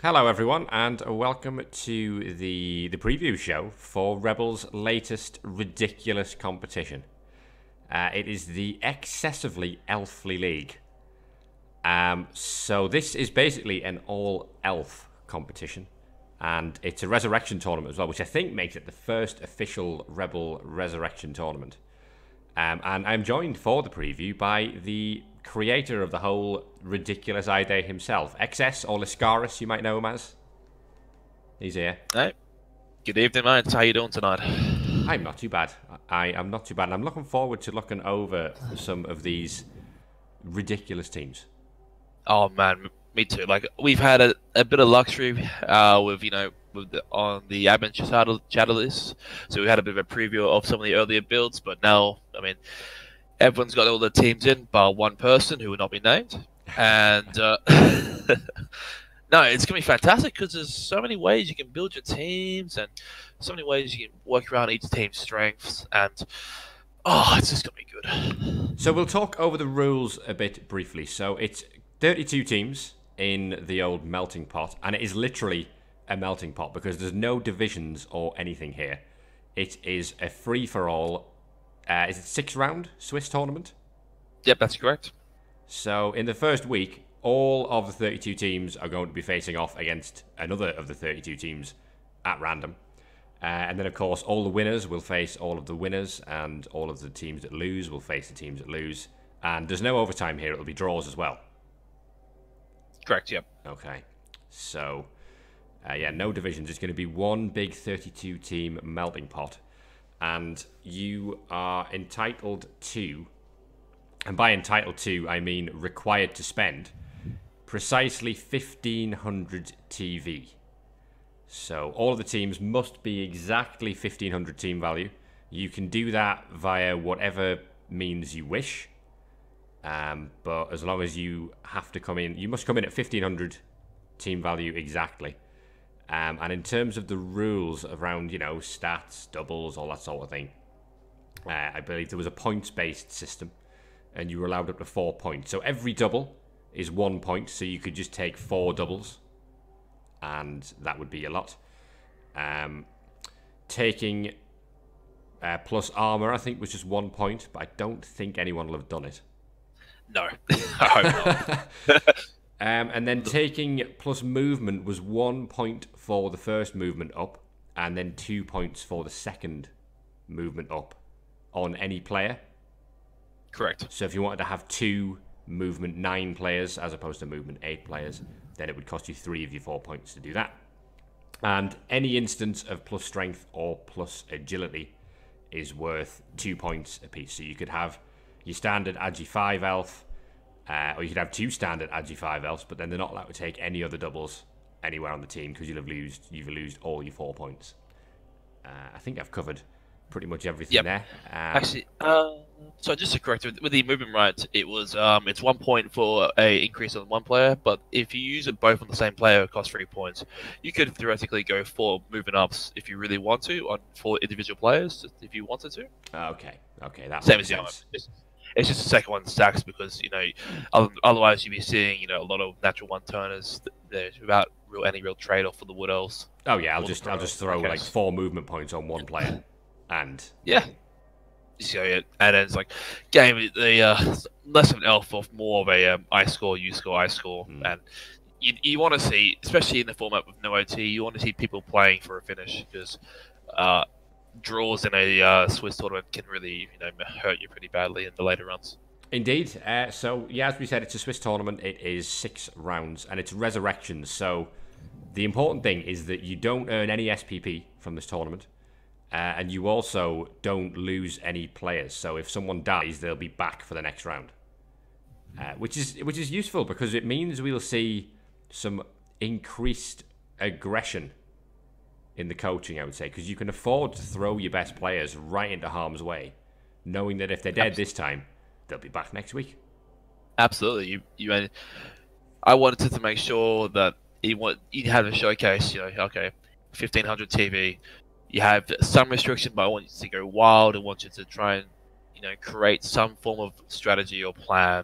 Hello everyone, and welcome to the preview show for REBBL's latest ridiculous competition. It is the XScessively Elfly League. So this is basically an all-elf competition, and it's a resurrection tournament as well, which I think makes it the first official REBBL resurrection tournament. And I'm joined for the preview by the creator of the whole ridiculous idea himself, XS or Lascaris, you might know him as. He's here. Hey, good evening, mates. How you doing tonight? I'm not too bad. I am not too bad. And I'm looking forward to looking over some of these ridiculous teams. Oh man, me too. Like we've had a bit of luxury with on the admin chatter list, so we had a bit of a preview of some of the earlier builds. But now, I mean, everyone's got all the teams in, bar one person who will not be named, and no, it's gonna be fantastic because there's so many ways you can build your teams and so many ways you can work around each team's strengths, and it's just gonna be good. So we'll talk over the rules a bit briefly. So it's 32 teams in the old melting pot, and it is literally a melting pot because there's no divisions or anything here. It is a free-for-all. Is it 6-round Swiss tournament? Yep, that's correct. So in the first week, all of the 32 teams are going to be facing off against another of the 32 teams at random. And then, of course, all the winners will face all of the winners, and all of the teams that lose will face the teams that lose. And there's no overtime here. It'll be draws as well. Correct, yep. Okay. So, yeah, no divisions. It's going to be one big 32-team melting pot. And you are entitled to, and by entitled to, I mean required to spend, precisely 1,500 TV. So all of the teams must be exactly 1,500 team value. You can do that via whatever means you wish. But as long as you have to come in, you must come in at 1,500 team value exactly. And in terms of the rules around, stats, doubles, all that sort of thing, I believe there was a points-based system, and you were allowed up to 4 points. So every double is 1 point, so you could just take 4 doubles, and that would be a lot. Taking plus armor, I think, was just 1 point, but I don't think anyone will have done it. No, I hope not. And then taking plus movement was 1 point for the first movement up, and then 2 points for the second movement up on any player. Correct. So if you wanted to have 2 movement 9 players as opposed to movement 8 players, then it would cost you 3 of your 4 points to do that. And any instance of plus strength or plus agility is worth 2 points apiece. So you could have your standard Agi 5 elf, or you could have 2 standard Agi 5 elves, but then they're not allowed to take any other doubles anywhere on the team because you've lost all your 4 points. I think I've covered pretty much everything there. Actually, so just to correct with the movement right, it was it's 1 point for a increase on one player, but if you use it both on the same player, it costs 3 points. You could theoretically go 4 movement ups if you really want to on 4 individual players if you wanted to. Okay, that Same makes as sense. It's just the second one stacks because otherwise you'd be seeing a lot of natural one turners there's without any real trade off for the wood elves. Oh yeah, I'll just throw like 4 movement points on one player, and yeah. So and then it's like game the less of an elf off, more of a I score, you score, I score, and you want to see, especially in the format with no OT, you want to see people playing for a finish because draws in a Swiss tournament can really hurt you pretty badly in the later runs. Indeed. So yeah, as we said, it's a Swiss tournament. It is 6 rounds, and it's resurrections. So the important thing is that you don't earn any SPP from this tournament. And you also don't lose any players. So if someone dies, they'll be back for the next round, which is useful because it means we'll see some increased aggression in the coaching, I would say, because you can afford to throw your best players right into harm's way, knowing that if they're dead this time, they'll be back next week. Absolutely. I wanted to make sure that you have a showcase. Okay, 1,500 TV. You have some restriction, but I want you to go wild. I want you to try and, create some form of strategy or plan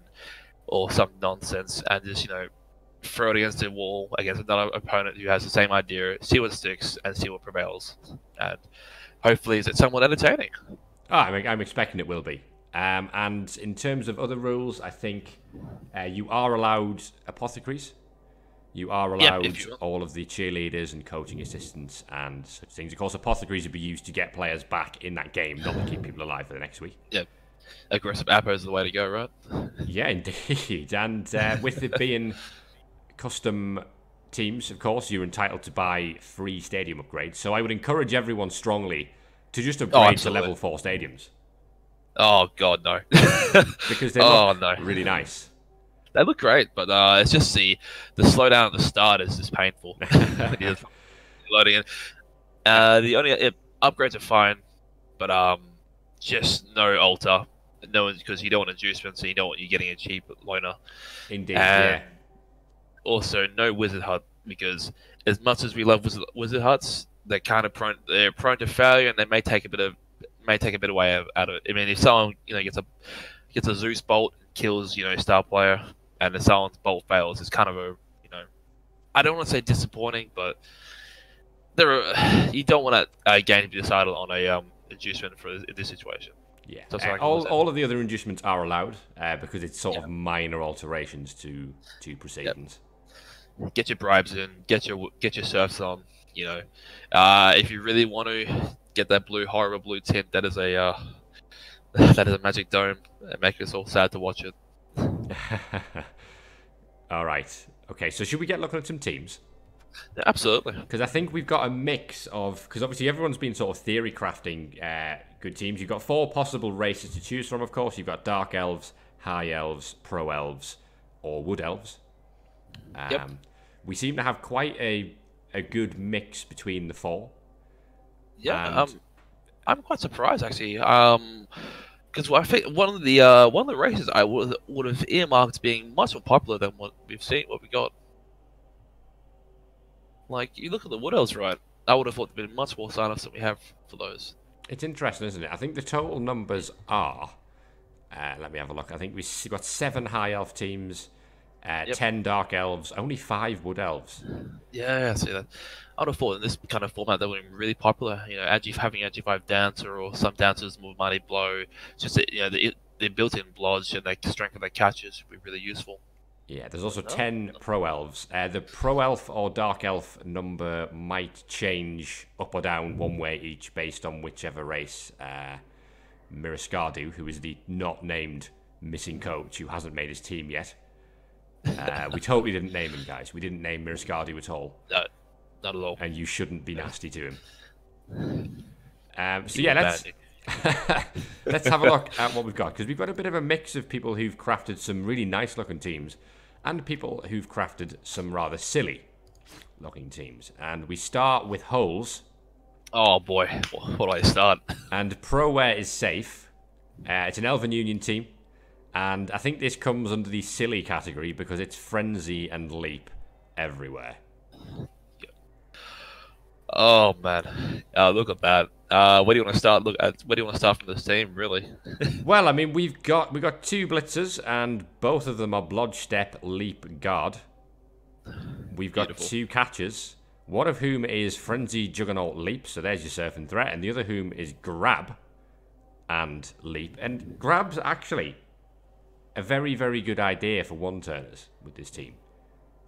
or some nonsense and just, throw it against the wall against another opponent who has the same idea, see what sticks, and see what prevails. And hopefully, it's somewhat entertaining. Oh, I'm expecting it will be. And in terms of other rules, I think you are allowed apothecaries. You are allowed all of the cheerleaders and coaching assistants and such things. Of course, apothecaries would be used to get players back in that game, not to keep people alive for the next week. Yeah, aggressive appos is the way to go, right? Yeah, indeed. And with it being custom teams, of course, you're entitled to buy free stadium upgrades. So I would encourage everyone strongly to just upgrade to level 4 stadiums. Oh, God, no. Because they look really nice. They look great, but it's just the slowdown at the start is just painful. Loading in. The only upgrades are fine, but just no altar. No, because you don't want inducements, so you don't want you getting a cheap loner. Indeed, yeah. Also, no wizard hut, because as much as we love wizard huts, they're kind of prone to failure, and they may take a bit away out of it. I mean, if someone gets a Zeus bolt, kills star player, and if someone's bolt fails, it's kind of a I don't want to say disappointing, but you don't want a game to be decided on a inducement for this situation. Yeah, all of the other inducements are allowed because it's sort of minor alterations to proceedings. Yep. Get your bribes in, get your serfs on. If you really want to get that horrible blue tint, that is a magic dome. It makes us all sad to watch it. All right. Okay. So should we get looking at some teams? Yeah, absolutely. Because I think we've got a mix of... Because obviously everyone's been sort of theory crafting good teams. You've got 4 possible races to choose from, of course. You've got Dark Elves, High Elves, Pro Elves, or Wood Elves. Yep. We seem to have quite a good mix between the 4. Yeah, I'm quite surprised, actually. Because I think one of the races I would have earmarked being much more popular than what we got. Like, you look at the Wood Elves, right? I would have thought there'd been much more sign-ups than we have for those. It's interesting, isn't it? I think the total numbers are... let me have a look. I think we've got 7 High Elf teams, 10 Dark Elves, only 5 Wood Elves. Yeah, I see that. I would have thought in this kind of format that would be really popular. Having Ag5 Dancer or some dancers with Mighty Blow. Just the built-in blodge and the strength of their catches would be really useful. Yeah, there's also 10 Pro Elves. The Pro Elf or Dark Elf number might change up or down one way each based on whichever race Miriscardu, who is the not named missing coach who hasn't made his team yet. We totally didn't name him, guys. We didn't name Miriscardu at all. No, not at all. And you shouldn't be nasty to him. So yeah, let's have a look at what we've got, because we've got a bit of a mix of people who've crafted some really nice looking teams and people who've crafted some rather silly looking teams. And we start with holes. Oh boy, what do I start? And Proware is safe. It's an Elven Union team, and I think this comes under the silly category because it's Frenzy and Leap everywhere. Oh man, look at that. Where do you want to start? Where do you want to start from this team, really? Well, I mean, we've got 2 blitzers, and both of them are Blodge Step, Leap, Guard. We've got 2 catchers, one of whom is Frenzy, Juggernaut, Leap, so there's your Surf and Threat, and the other whom is Grab and Leap. And Grab's actually a very, very good idea for one-turners with this team.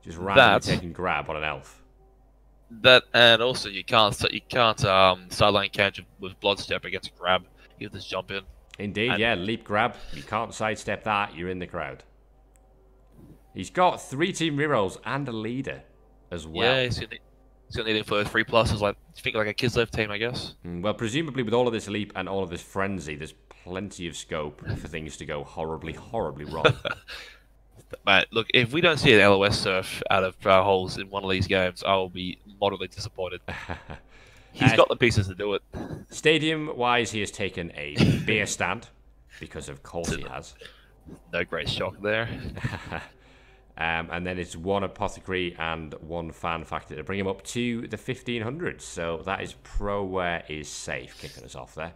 Just randomly taking Grab on an elf. That, and also you can't sideline catch with Bloodstep against Grab. You just jump in. Indeed, yeah, Leap Grab. You can't sidestep that. You're in the crowd. He's got 3 team rerolls and a leader as well. Yeah, he's gonna need it for 3 pluses. Like a Kids Lift team, I guess. Well, presumably with all of this Leap and all of this Frenzy, there's plenty of scope for things to go horribly, horribly wrong. Mate, look, if we don't see an LOS Surf out of holes in one of these games, I will be moderately disappointed. He's got the pieces to do it. Stadium-wise, he has taken a beer stand, because of course he has. No great shock there. And then it's 1 apothecary and 1 fan factor to bring him up to the 1500s. So that is Proware is safe, kicking us off there.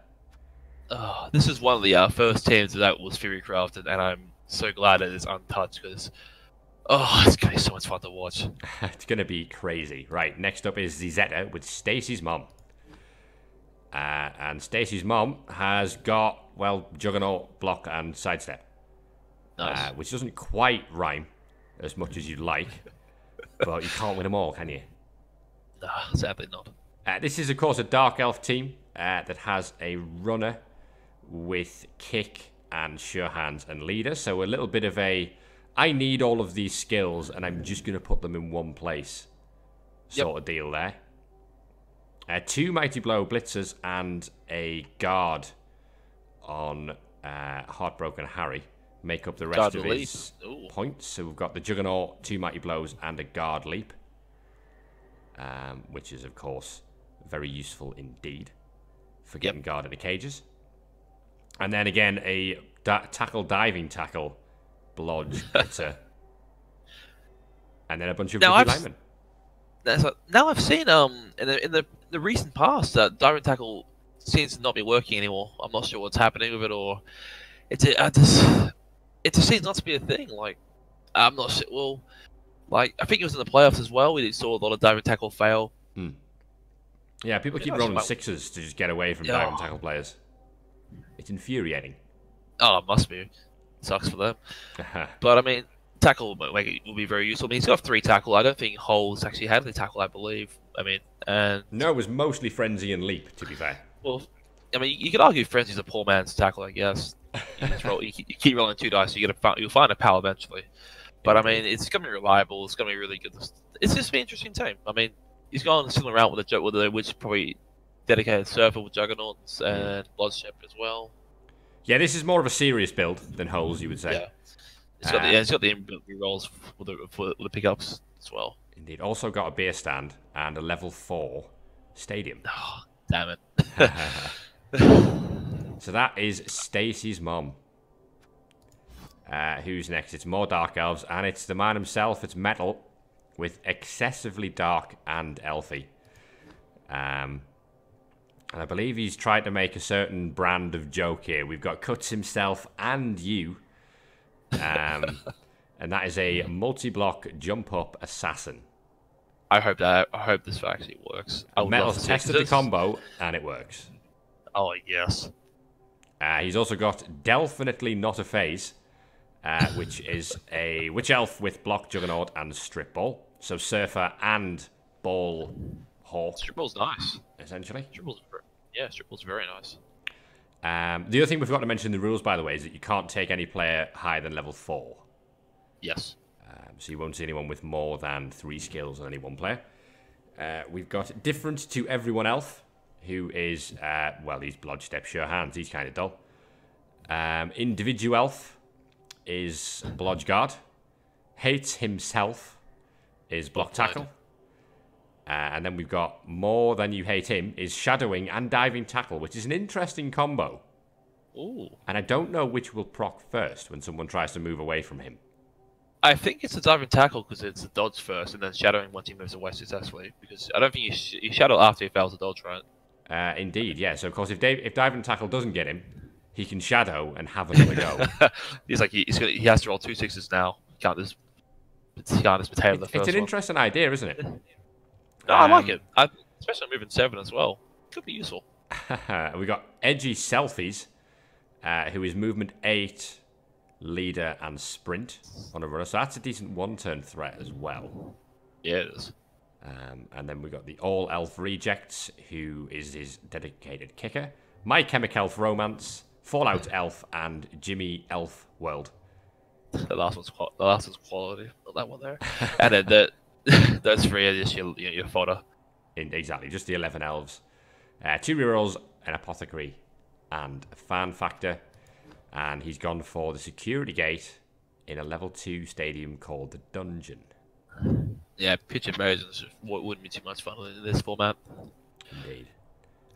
This is one of the first teams that was Fury crafted, and I'm so glad it is untouched, because Oh, it's gonna be so much fun to watch. It's going to be crazy. Right, next up is Zeta with Stacy's mom. And Stacy's mom has got, well, Juggernaut, Block, and Sidestep. Nice. Which doesn't quite rhyme as much as you'd like. But you can't win them all, can you? No, sadly not. This is, of course, a Dark Elf team that has a runner with Kick and Sure Hands and Leader. So a little bit of a, I need all of these skills and I'm just going to put them in one place sort of deal there. 2 Mighty Blow Blitzers and a Guard on Heartbroken Harry make up the rest Guard of his points. So we've got the Juggernaut, 2 Mighty Blows, and a Guard Leap. Which is, of course, very useful indeed for getting Guard in the cages. And then again, a Diving Tackle, Blodge, Blitzer. And then a bunch of rookie linemen. Now I've seen in the recent past that Diving Tackle seems to not be working anymore. I'm not sure what's happening with it, or it just seems not to be a thing. Like, I'm not sure. Well, like, I think it was in the playoffs as well. We saw a lot of Diving Tackle fail. Yeah, people keep rolling sixes to just get away from Diving Tackle players. It's infuriating. Oh, it must be. Sucks for them. But I mean, tackle will be very useful. I mean, he's got 3 tackle. I don't think Holes actually had the tackle, I believe. I mean, and no, it was mostly Frenzy and Leap, to be fair. Well, I mean, you could argue Frenzy's a poor man's tackle, I guess. You keep rolling 2 dice, you'll find a pal eventually. But I mean, it's gonna be reliable. It's gonna be really good. It's just an interesting team. I mean, he's gone a similar route with the which probably dedicated Surfer with Juggernauts and Bloodship as well. Yeah, this is more of a serious build than Holes, you would say. Yeah, it's got the inbuilt rerolls for the pickups as well. Indeed. Also got a beer stand and a level 4 stadium. Oh, damn it. So that is Stacy's mom. Who's next? It's more Dark Elves, and it's the man himself. It's Metal with Excessively Dark and Elfy. And I believe he's tried to make a certain brand of joke here. We've got Cuts himself and you. And that is a multi-block jump-up assassin. I hope this actually works. Metal's tested the combo, and it works. Oh, yes. He's also got Definitely Not a Phase, which is a Witch Elf with Block, Juggernaut, and Strip Ball. So Surfer and Ball Hawk. Strip Ball's nice. Essentially. Strip Ball's very nice. The other thing we forgot to mention in the rules, by the way, is that you can't take any player higher than level 4. Yes. So you won't see anyone with more than 3 skills on any one player. We've got Different to Everyone Elf, who is, well, he's Blodgestep, Sure Hands. He's kind of dull. Individual Elf is Blodge Guard. Hates Himself is Block Tackle. And then we've got More Than You Hate Him is Shadowing and Diving Tackle, which is an interesting combo. Ooh. And I don't know which will proc first when someone tries to move away from him. I think it's a Diving Tackle because it's a dodge first and then Shadowing once he moves away successfully. Because I don't think you shadow after he fails a dodge, right? Indeed, yeah. So, of course, if Diving Tackle doesn't get him, he can Shadow and have another go. He's like, he has to roll 2 6s now. He can't just potato the first one. It's an interesting idea, isn't it? No, I like it. Especially moving 7 as well. Could be useful. We got Edgy Selfies, who is movement 8, leader, and sprint on a runner. So that's a decent 1-turn threat as well. Yeah, it is. And then we got the All Elf Rejects, who is his dedicated kicker. My Chemical Elf Romance, Fallout Elf, and Jimmy Elf World. The last one's quality. Not that one there. And then those 3 are just your fodder. Exactly, just the 11 elves. 2 rerolls, an apothecary, and a fan factor. And he's gone for the security gate in a level 2 stadium called the Dungeon. Yeah, pitch invasions wouldn't be too much fun in this format. Indeed.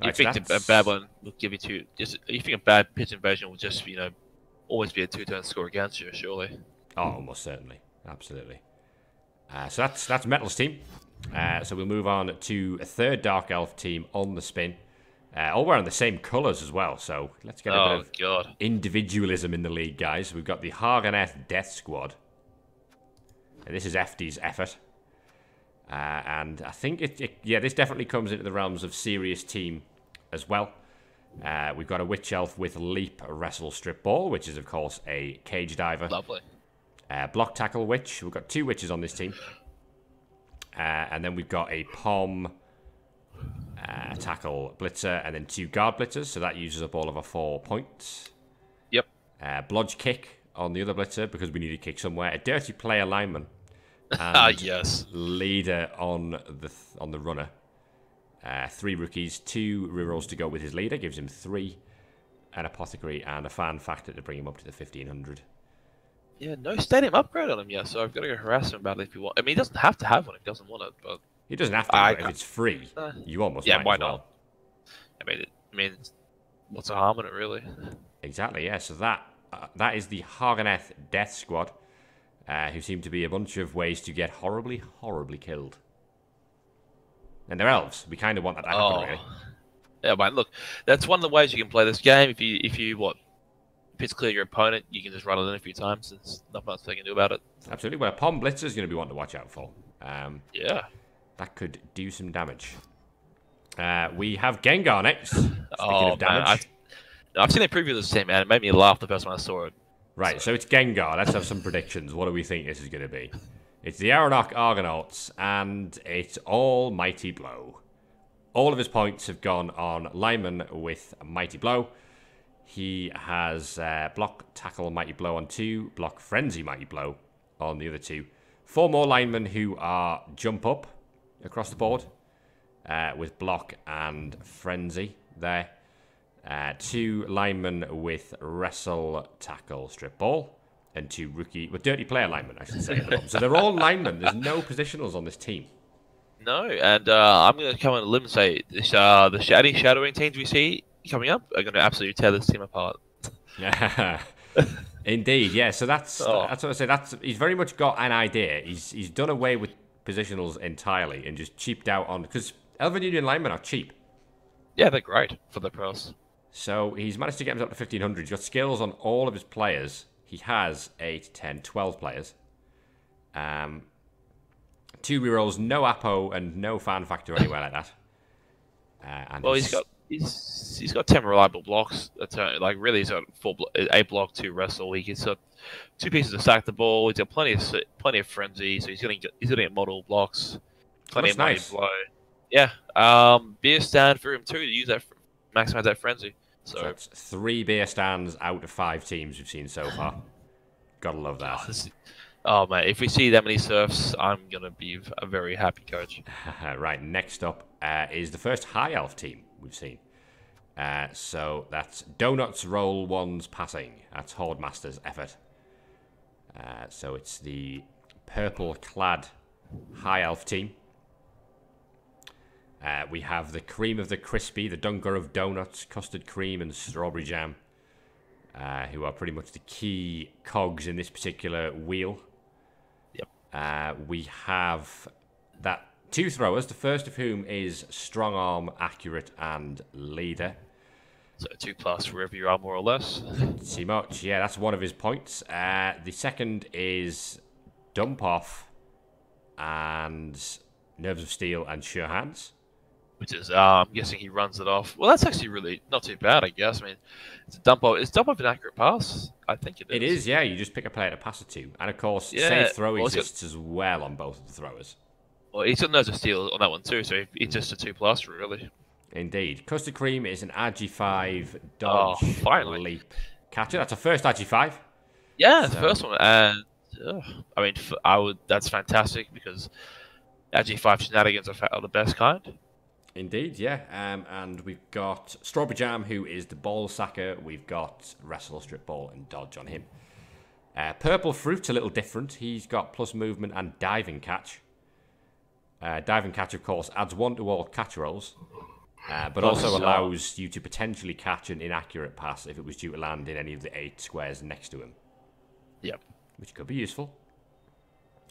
You think a bad one will give you 2? You think a bad pitch invasion will just always be a 2-turn score against you? Surely. Oh, almost certainly, absolutely. So that's Metal's team. So we'll move on to a third Dark Elf team on the spin. All wearing the same colours as well, so let's get a bit of individualism in the league, guys. We've got the Haganeth Death Squad. this is FD's effort. And I think this definitely comes into the realms of serious team as well. We've got a Witch Elf with Leap, Wrestle, Strip Ball, which is, of course, a Cage Diver. Lovely. Block, Tackle, Witch. We've got 2 Witches on this team. And then we've got a Pom, Tackle, Blitzer, and then 2 Guard Blitzers. So that uses up all of our 4 points. Yep. Blodge Kick on the other Blitzer, because we need to kick somewhere. A Dirty Player Lineman. And yes. Leader on the runner. 3 rookies, 2 rerolls to go with his leader, gives him 3. An Apothecary and a Fan Factor to bring him up to the 1500. Yeah, no stadium upgrade on him yet, so I've got to go harass him about it if you want. I mean, he doesn't have to have one if he doesn't want it, but... He doesn't have to, but if it's free, you almost might why as well. not? I mean, what's the harm in it, really? Exactly, yeah. So that is the Harganeth Death Squad, who seem to be a bunch of ways to get horribly, horribly killed. And they're elves. We kind of want that to happen, really. Yeah, man, look, that's one of the ways you can play this game. If you it's clear your opponent, you can just run it in a few times. There's not much they can do about it. Absolutely. Well, a Pom Blitzer is going to be one to watch out for. Yeah. That could do some damage. We have Gengar next. Speaking of damage. I've seen a preview of this team, man. It made me laugh the first time I saw it. Right, so it's Gengar. Let's have some predictions. What do we think this is going to be? It's the Aeronach Argonauts, and it's all Mighty Blow. All of his points have gone on Lyman with Mighty Blow. He has Block, Tackle, Mighty Blow on 2, Block, Frenzy, Mighty Blow on the other 2. 4 more linemen who are Jump Up across the board with Block and Frenzy there. 2 linemen with Wrestle, Tackle, Strip Ball. And 2 Dirty Player linemen, I should say. So they're all linemen. There's no positionals on this team. No, and I'm going to come on a limb and say the shadowing teams we see coming up are going to absolutely tear this team apart. Indeed, yeah. So that's what I say. He's very much got an idea. He's done away with positionals entirely and just cheaped out on, because Elven Union linemen are cheap. Yeah, they're great for the pros. So he's managed to get him up to 1500. He's got skills on all of his players. He has 8, 10, 12 players. 2 rerolls, no Apo and no Fan Factor anywhere like that. And well, he's got 10 reliable blocks. Like really, he's got 8 block, 2 wrestle. He's got 2 pieces to stack the ball. He's got plenty of frenzy, so he's gonna get model blocks. Plenty of mighty blow. Yeah. Beer stand for him too to use that maximize that frenzy. So that's 3 beer stands out of 5 teams we've seen so far. Gotta love that. Oh man, if we see that many surfs, I'm gonna be a very happy coach. Right, next up is the first High Elf team we've seen. So that's Donuts, Roll, Ones, Passing. That's Horde Master's effort. So it's the purple-clad High Elf team. We have the Cream of the Crispy, the Dunker of Donuts, Custard Cream, and Strawberry Jam, who are pretty much the key cogs in this particular wheel. Yep. We have that 2 throwers, the first of whom is Strong Arm, Accurate, and Leader. So 2+ wherever you are, more or less. Pretty much, yeah, that's one of his points. The second is Dump Off and Nerves of Steel and Sure Hands. Which is, I'm guessing he runs it off. Well, that's actually really not too bad, I guess. I mean, it's a dump off. Is dump off an accurate pass? I think it is. It is, yeah. You just pick a player to pass it to. And, of course, Safe Throw exists as well on both of the throwers. Well, he's got Nerves of Steel on that one, too, so it's just a 2+, really. Indeed. Custard Cream is an Agi5 dodge leap catcher. That's a first Agi5. Yeah, the first one. And, I mean, that's fantastic because Agi5 shenanigans are the best kind. Indeed, yeah. And we've got Strawberry Jam, who is the ball sacker. We've got Wrestle, Strip Ball, and Dodge on him. Purple Fruit's a little different. He's got plus movement and diving catch. Diving catch, of course, adds 1 to all catch rolls, but also allows you to potentially catch an inaccurate pass if it was due to land in any of the 8 squares next to him. Yep. Which could be useful.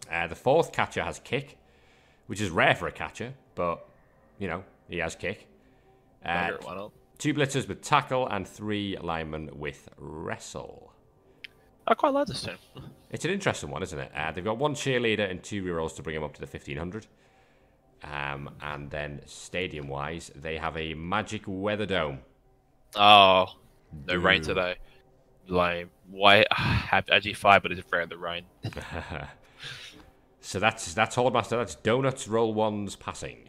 The 4th catcher has Kick, which is rare for a catcher, but, you know, he has Kick. 2 blitzers with Tackle and 3 linemen with Wrestle. I quite like this team. It's an interesting one, isn't it? They've got 1 cheerleader and 2 rerolls to bring them up to the 1500. And then stadium-wise, they have a magic weather dome. Oh, no rain today. Lame. Why have AG5, but it's afraid of the rain? So that's Hordmaster. That's donuts, roll ones, passing.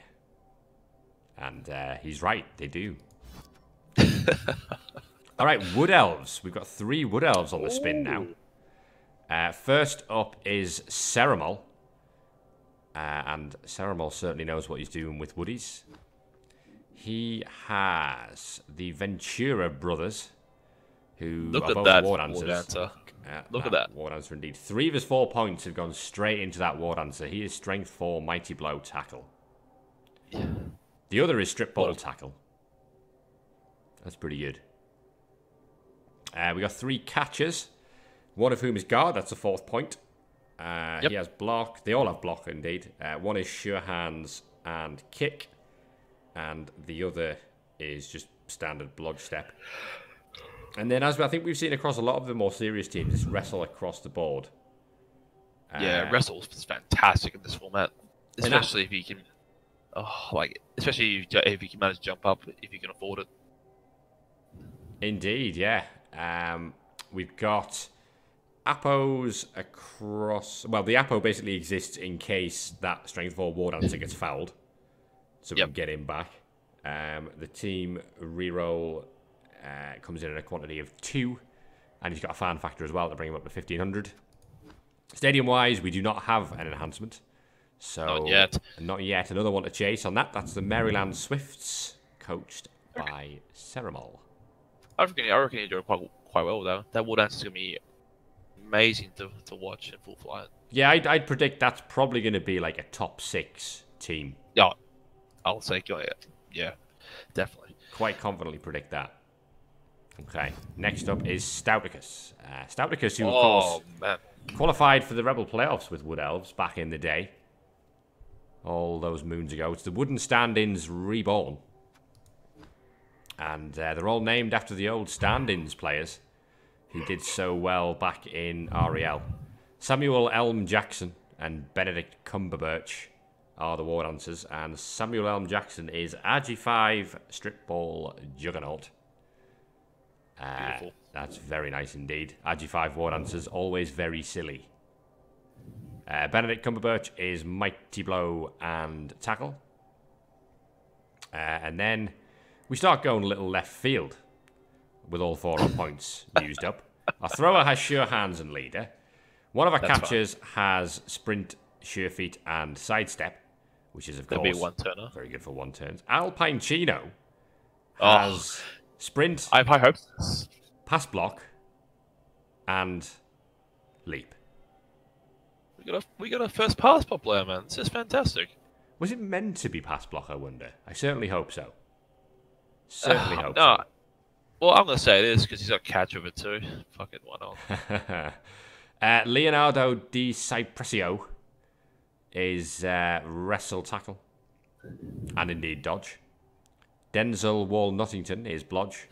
And he's right, they do. All right, wood elves. We've got 3 wood elves on the spin now. First up is Ceremal. And Ceremal certainly knows what he's doing with woodies. He has the Ventura brothers, who Look are at both that ward answers. Look at that. Ward answer indeed. 3 of his 4 points have gone straight into that ward answer. He is strength 4, mighty blow, tackle. Yeah. The other is strip ball, tackle. That's pretty good. We got 3 catchers, one of whom is guard. That's the 4th point. He has block. They all have block, indeed. One is sure hands and kick, and the other is just standard blood step. And then, as I think we've seen across a lot of the more serious teams, it's wrestle across the board. Wrestle is fantastic in this format, especially if you can. Especially if you can manage to jump up, if you can afford it. Indeed, yeah. We've got Appos across. Well, the Appo basically exists in case that strength 4 ward answer gets fouled, so we can get him back. The team reroll comes in a quantity of 2, and he's got a fan factor as well to bring him up to 1500. Stadium wise, we do not have an enhancement, so not yet. Not yet. Another one to chase on that. That's the Maryland Swifts, coached by Ceremal. I reckon you're doing quite well though. That ward answer is gonna be amazing to watch in full flight. Yeah, I'd predict that's probably going to be like a top 6 team. Yeah, I'll say yeah, definitely. Quite confidently predict that. Okay, next up is Stouticus. Stouticus, who of course qualified for the REBBL playoffs with Wood Elves back in the day. All those moons ago. It's the Wooden Stand-Ins reborn. And they're all named after the old stand-ins players who did so well back in REL. Samuel Elm Jackson and Benedict Cumberbatch are the ward answers, and Samuel Elm Jackson is Agi5 strip ball juggernaut. Beautiful. That's very nice indeed. Agi5 ward answers, always very silly. Benedict Cumberbatch is mighty blow and tackle. And then we start going a little left field with all 4 points used up. Our thrower has sure hands and leader. One of our catchers has sprint, sure feet, and sidestep, which is, of course, be one turner. Very good for 1 turns. Alpine Chino has sprint, I have high hopes. pass block, and leap. We got a first pass pop player, man. This is fantastic. Was it meant to be pass block, I wonder? I certainly hope so. Certainly hope so. Well, I'm going to say it is because he's got catch of it too. Fuck it, why not? Leonardo Di Cipresio is wrestle tackle and indeed dodge. Denzel Wall Nottington is blodge.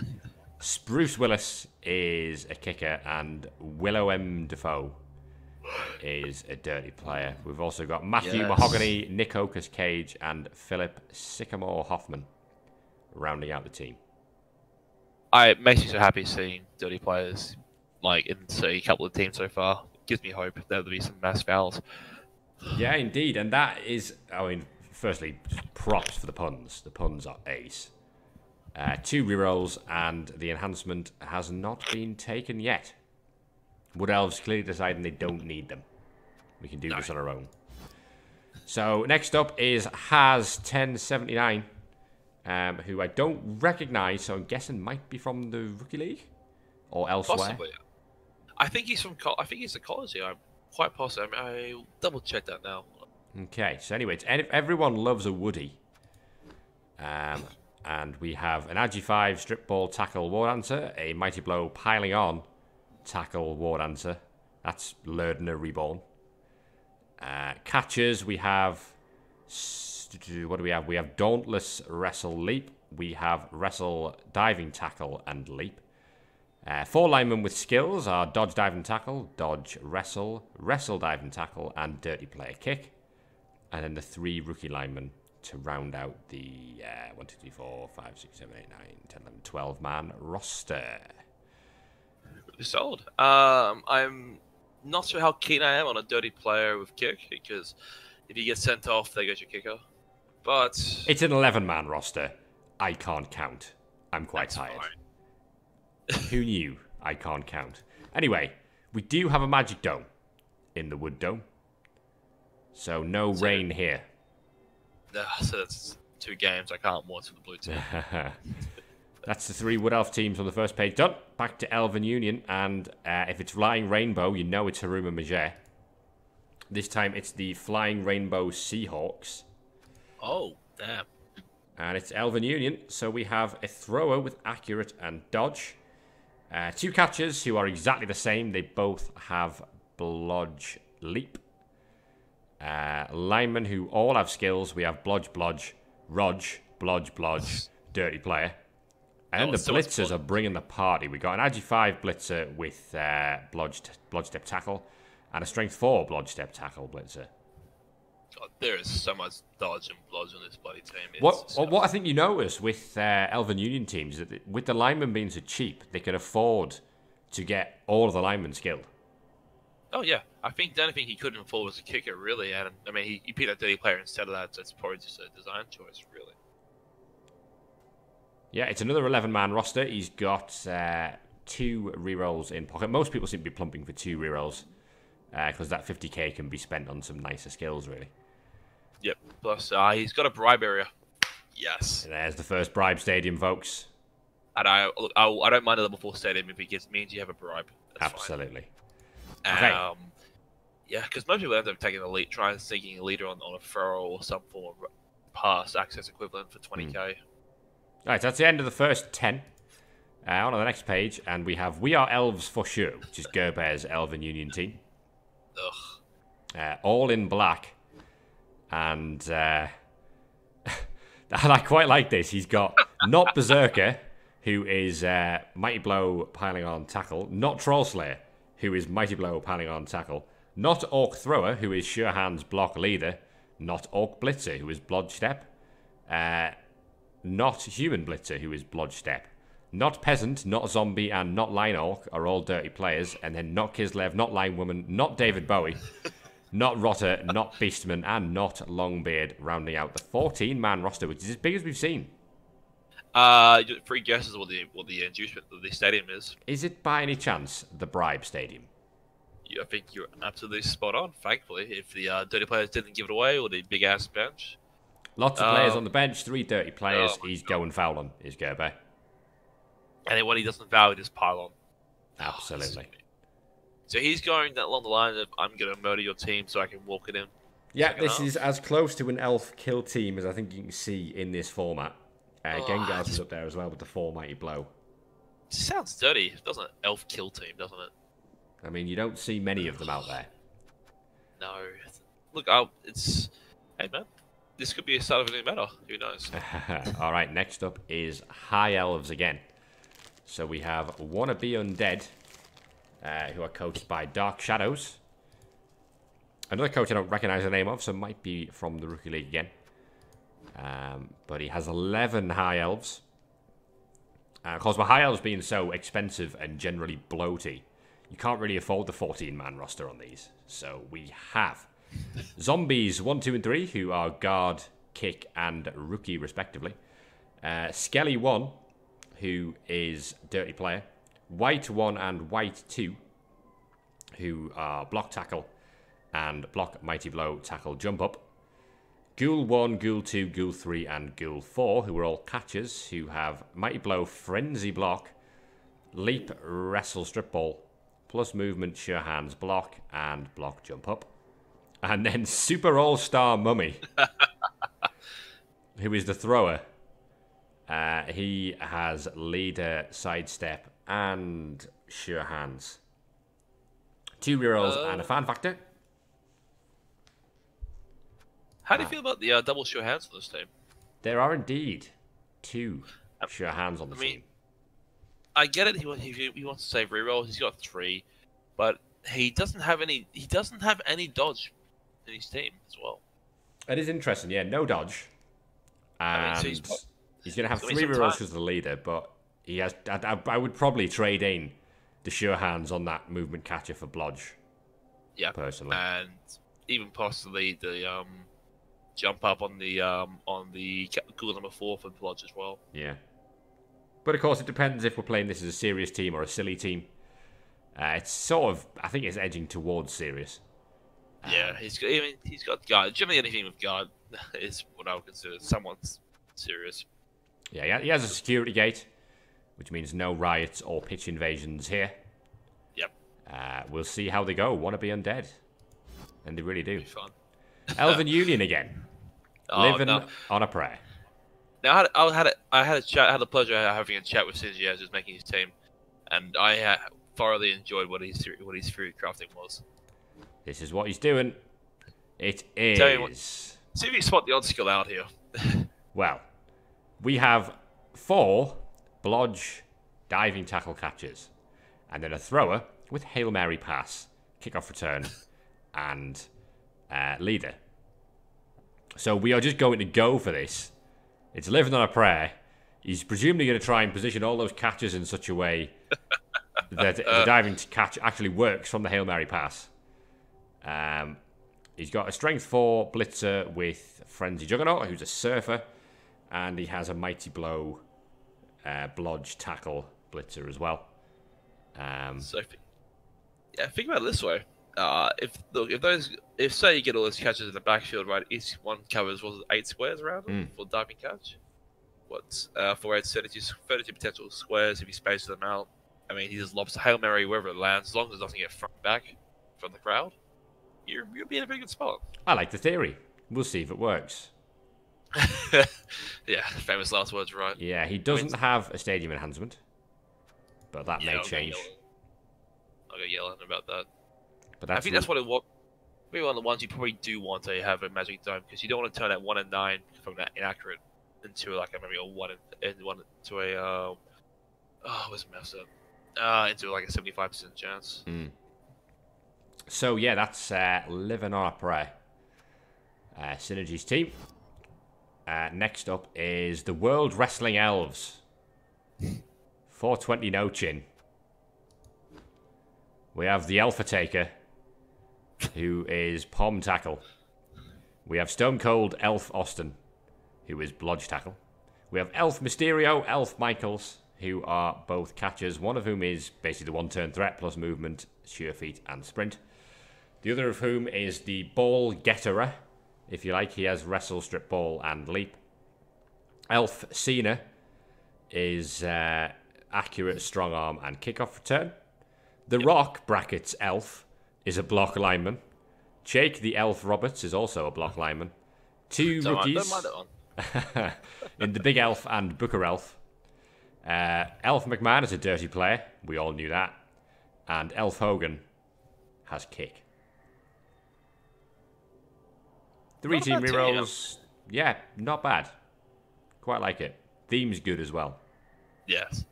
Spruce Willis is a kicker, and Willow M. Defoe is a dirty player. We've also got Matthew Mahogany, Nick Ocas Cage, and Philip Sycamore Hoffman rounding out the team. It makes me so happy seeing dirty players like in a couple of teams so far. It gives me hope there'll be some mass fouls. Yeah, indeed, and that is, I mean, firstly, props for the puns. The puns are ace. 2 rerolls, and the enhancement has not been taken yet. Wood Elves clearly deciding they don't need them. We can do this on our own. So next up is Has1079, who I don't recognise, so I'm guessing might be from the Rookie League or elsewhere. Possibly. I think he's from. I think he's a college here. I'm quite positive. I'll double check that now. Okay. So anyway, everyone loves a Woody. And we have an Agi5 strip ball tackle ward answer, a mighty blow piling on tackle ward answer. That's Lerdner reborn. Catchers, we have. What do we have? We have Dauntless Wrestle Leap. We have Wrestle Diving Tackle and Leap. Four linemen with skills are dodge, dive, and tackle, dodge, wrestle, wrestle, dive, and tackle, and dirty player kick. And then the 3 rookie linemen to round out the 1, 2, 3, 4, 5, 6, 7, 8, 9, 10, 11, 12 man roster. Really solid. I'm not sure how keen I am on a dirty player with kick, because if he gets sent off, there goes your kicker. But it's an 11-man roster. I can't count. I'm quite tired. Who knew? I can't count. Anyway, we do have a magic dome in the wood dome. So no rain here. So that's 2 games. I can't watch for the blue team. That's the 3 Wood Elf teams on the first page done. Back to Elven Union, and if it's Flying Rainbow, you know it's Haruma Majere. This time it's the Flying Rainbow Seahawks. Oh, damn. And it's Elven Union, so we have a thrower with accurate and dodge. 2 catchers who are exactly the same. They both have blodge leap. Linemen who all have skills. We have blodge, blodge, rodge, blodge, blodge, dirty player. And the blitzers are bringing the party. We got an Agi 5 blitzer with blodge step tackle and a strength 4 blodge step tackle blitzer. God, there is so much dodge and blodge on this bloody team. What I think you notice with Elven Union teams is that with the linemen being so cheap, they can afford to get all of the linemen skilled. Oh yeah, I think the only thing he couldn't afford was a kicker, really. And I mean, he picked a dirty player instead of that. So it's probably just a design choice, really. Yeah, it's another 11-man roster. He's got 2 rerolls in pocket. Most people seem to be plumping for 2 rerolls because that 50k can be spent on some nicer skills, really. Yep. Plus, he's got a bribe area. Yes. And there's the first bribe stadium, folks. And I don't mind a level 4 stadium if it means you have a bribe. That's absolutely. Fine. Okay. Yeah, because most people end up taking seeking a leader on a throw or some form of pass access equivalent for 20k. Right, so that's the end of the first 10. On to the next page, and we have We Are Elves for Sure, which is Gerber's Elven Union team. Ugh. All in black. And and I quite like this. He's got not Berserker, who is Mighty Blow piling on tackle. Not Troll Slayer, who is Mighty Blow piling on tackle. Not Orc Thrower, who is Sure Hands block leader. Not Orc Blitzer, who is Blodge Step. Not Human Blitzer, who is Blodge Step. Not Peasant, not Zombie, and not Line Orc are all dirty players. And then not Kislev, not Line Woman, not David Bowie, not Rotter, not Beastman, and not Longbeard, rounding out the 14-man roster, which is as big as we've seen. 3 guesses what the inducement of the stadium is. Is it by any chance the Bribe Stadium? I think you're absolutely spot on, thankfully. If the dirty players didn't give it away, or the big-ass bench. Lots of players on the bench, 3 dirty players. He's going foul on, is Gerber. And then when he doesn't foul, he just pile on. Absolutely. So he's going along the line of, I'm going to murder your team so I can walk it in. Yeah, this is as close to an elf kill team as I think you can see in this format. Gengar's is up there as well with the 4 Mighty Blow. It sounds dirty, doesn't it? Elf kill team, doesn't it? I mean, you don't see many of them out there. No. Look, it's... Hey, man. This could be a start of a new meta. Who knows? All right, next up is High Elves again. So we have Wannabe Undead, who are coached by Dark Shadows. Another coach I don't recognize the name of, so might be from the Rookie League again. But he has 11 High Elves. Of course, with High Elves being so expensive and generally bloaty, you can't really afford the 14-man roster on these. So we have Zombies 1, 2, and 3, who are Guard, Kick, and Rookie, respectively. Skelly 1, who is Dirty Player. White 1 and White 2, who are Block, Tackle, and Block, Mighty Blow, Tackle, Jump Up. Ghoul 1, Ghoul 2, Ghoul 3, and Ghoul 4, who are all catchers, who have Mighty Blow, Frenzy Block, Leap, Wrestle, Strip Ball, plus Movement, Sure Hands, Block, and Block, Jump Up. And then Super All-Star Mummy, who is the thrower. He has Leader, Sidestep, and Sure Hands. 2 rerolls and a fan factor. How do you feel about the double Sure Hands on this team? There are indeed 2 Sure Hands on the team. I get it. He wants to save reroll. He's got 3, but he doesn't have any. He doesn't have any dodge in his team as well. It is interesting, yeah. No dodge, and I mean, he's going to have 3 rerolls because of the leader. But he has. I would probably trade in the sure hands on that movement catcher for blodge. Yeah, personally, and even possibly the jump up on the cool number 4 for blodge as well. Yeah. But of course, it depends if we're playing this as a serious team or a silly team. It's sort of, I think it's edging towards serious. Yeah, he's got guard. Generally, anything with guard is what I would consider somewhat serious. Yeah, he has a security gate, which means no riots or pitch invasions here. Yep. We'll see how they go. Want to be undead, and they really do. Fun. Elven Union again, living on a prayer. Now I had the pleasure of having a chat with Sinji as he was making his team, and I thoroughly enjoyed what his theory crafting was. This is what he's doing. It is. See if you spot the odd skill out here. Well, we have 4 blodge diving tackle catches, and then a thrower with Hail Mary pass, kickoff return, and leader. So we are just going to go for this. It's living on a prayer. He's presumably going to try and position all those catches in such a way that the diving catch actually works from the Hail Mary pass. He's got a strength 4 blitzer with Frenzy Juggernaut, who's a surfer, and he has a Mighty Blow blodge tackle blitzer as well. So, think about it this way: if say you get all those catches in the backfield, right? Each one covers 8 squares around them for diving catch. What's 4 8 32 potential squares if you space them out. I mean, he just lobs a Hail Mary wherever it lands, as long as it doesn't get thrown back from the crowd. You'll be in a pretty good spot. I like the theory. We'll see if it works. Yeah, famous last words, right? Yeah, he doesn't have a stadium enhancement, but that may change. I'll go yell at him about that. But I think that's what it was. Maybe one of the ones you probably do want to have a magic dome, because you don't want to turn that 1 and 9 from that inaccurate into like maybe a 1 and 1 to a what's the mess up? Into like a 75% chance. So yeah, that's living on a prayer. Synergy's team. Next up is the World Wrestling Elves. 420 no chin. We have the Alpha Taker, who is Pom Tackle. We have Stone Cold Elf Austin, who is Blodge Tackle. We have Elf Mysterio, Elf Michaels, who are both catchers, one of whom is basically the 1-turn threat plus movement, sure feet, and sprint. The other of whom is the Ball Getterer, if you like. He has Wrestle, Strip Ball, and Leap. Elf Cena is accurate, strong arm, and kickoff return. The Rock, brackets Elf, is a block lineman. Jake the Elf Roberts is also a block lineman. 2 rookies in the Big Elf and Booker Elf. Elf McMahon is a dirty player. We all knew that. And Elf Hogan has kick. 3 team rerolls. Yeah, not bad. Quite like it. Theme's good as well. Yes.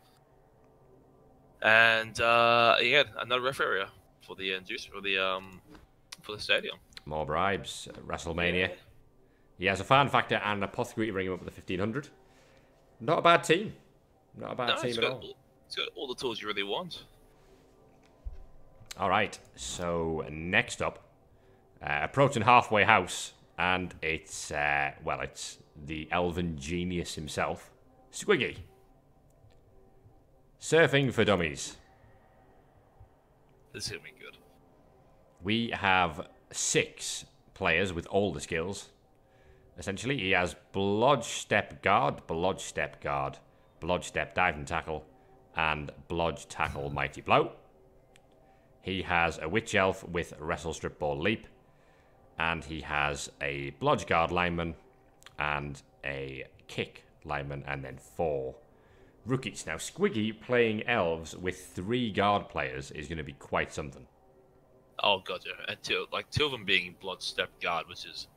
And again, another ref area for the for the stadium. More bribes. WrestleMania. Yeah. He has a fan factor and an apothecary to bring him up with the 1500. Not a bad team. Not a bad team at all. It's got all the tools you really want. All right. So next up, approaching halfway house, and it's it's the Elven genius himself, Squiggy. Surfing for Dummies. This is gonna be good. We have 6 players with all the skills. Essentially, he has Blodge Step Guard, Blodge Step Guard, Blodge Step Dive and Tackle, and Blodge Tackle Mighty Blow. He has a Witch Elf with Wrestle, Strip Ball, Leap, and he has a Blodge Guard lineman and a Kick lineman, and then 4 rookies. Now, Squiggy playing elves with 3 guard players is going to be quite something. Oh god, yeah. And 2 of them being Blood Step Guard, which is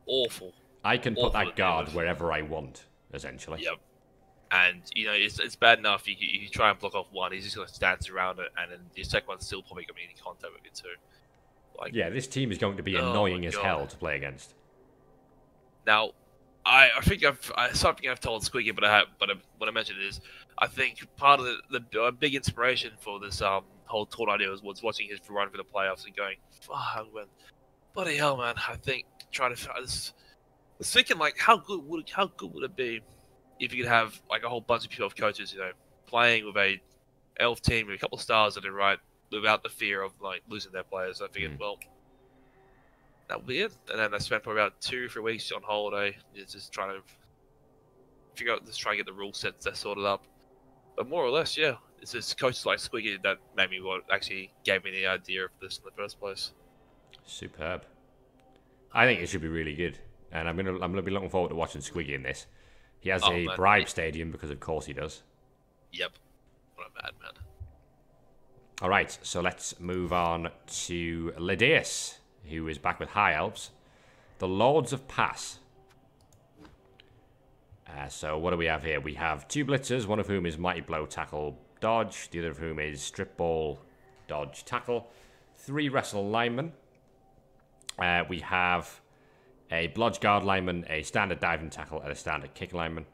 awful. I can put that guard wherever I want, essentially. Yep. And it's bad enough you try and block off one, he's just gonna dance around it, and then the second one's still probably gonna be in contact with it too. Like, yeah, this team is going to be oh annoying my as God. hell to play against. Now, I think something I've told Squiggy, but what I mentioned is I think part of the big inspiration for this whole tour idea was watching his run for the playoffs and going, fuck, man, bloody hell, man. I think I was thinking like how good would it be if you could have like a whole bunch of people of coaches, playing with a elf team with a couple of stars that are right without the fear of like losing their players. I figured, well, that would be it. And then I spent probably about 2-3 weeks on holiday, just trying to figure out, just trying to get the rule sets sorted up. But more or less, yeah, it's just coaches like Squiggy that made me actually gave me the idea of this in the first place. Superb. I think it should be really good, and I'm gonna be looking forward to watching Squiggy in this. He has a bribe stadium because, of course, he does. Yep. What a madman. All right, so let's move on to Lydius, who is back with High Elves, the Lords of Pass. So what do we have here? We have 2 blitzers, one of whom is Mighty Blow, Tackle, Dodge. The other of whom is Strip Ball, Dodge, Tackle. 3 Wrestle Linemen. We have a Blodge Guard Lineman, a Standard Diving Tackle, and a Standard Kick Lineman.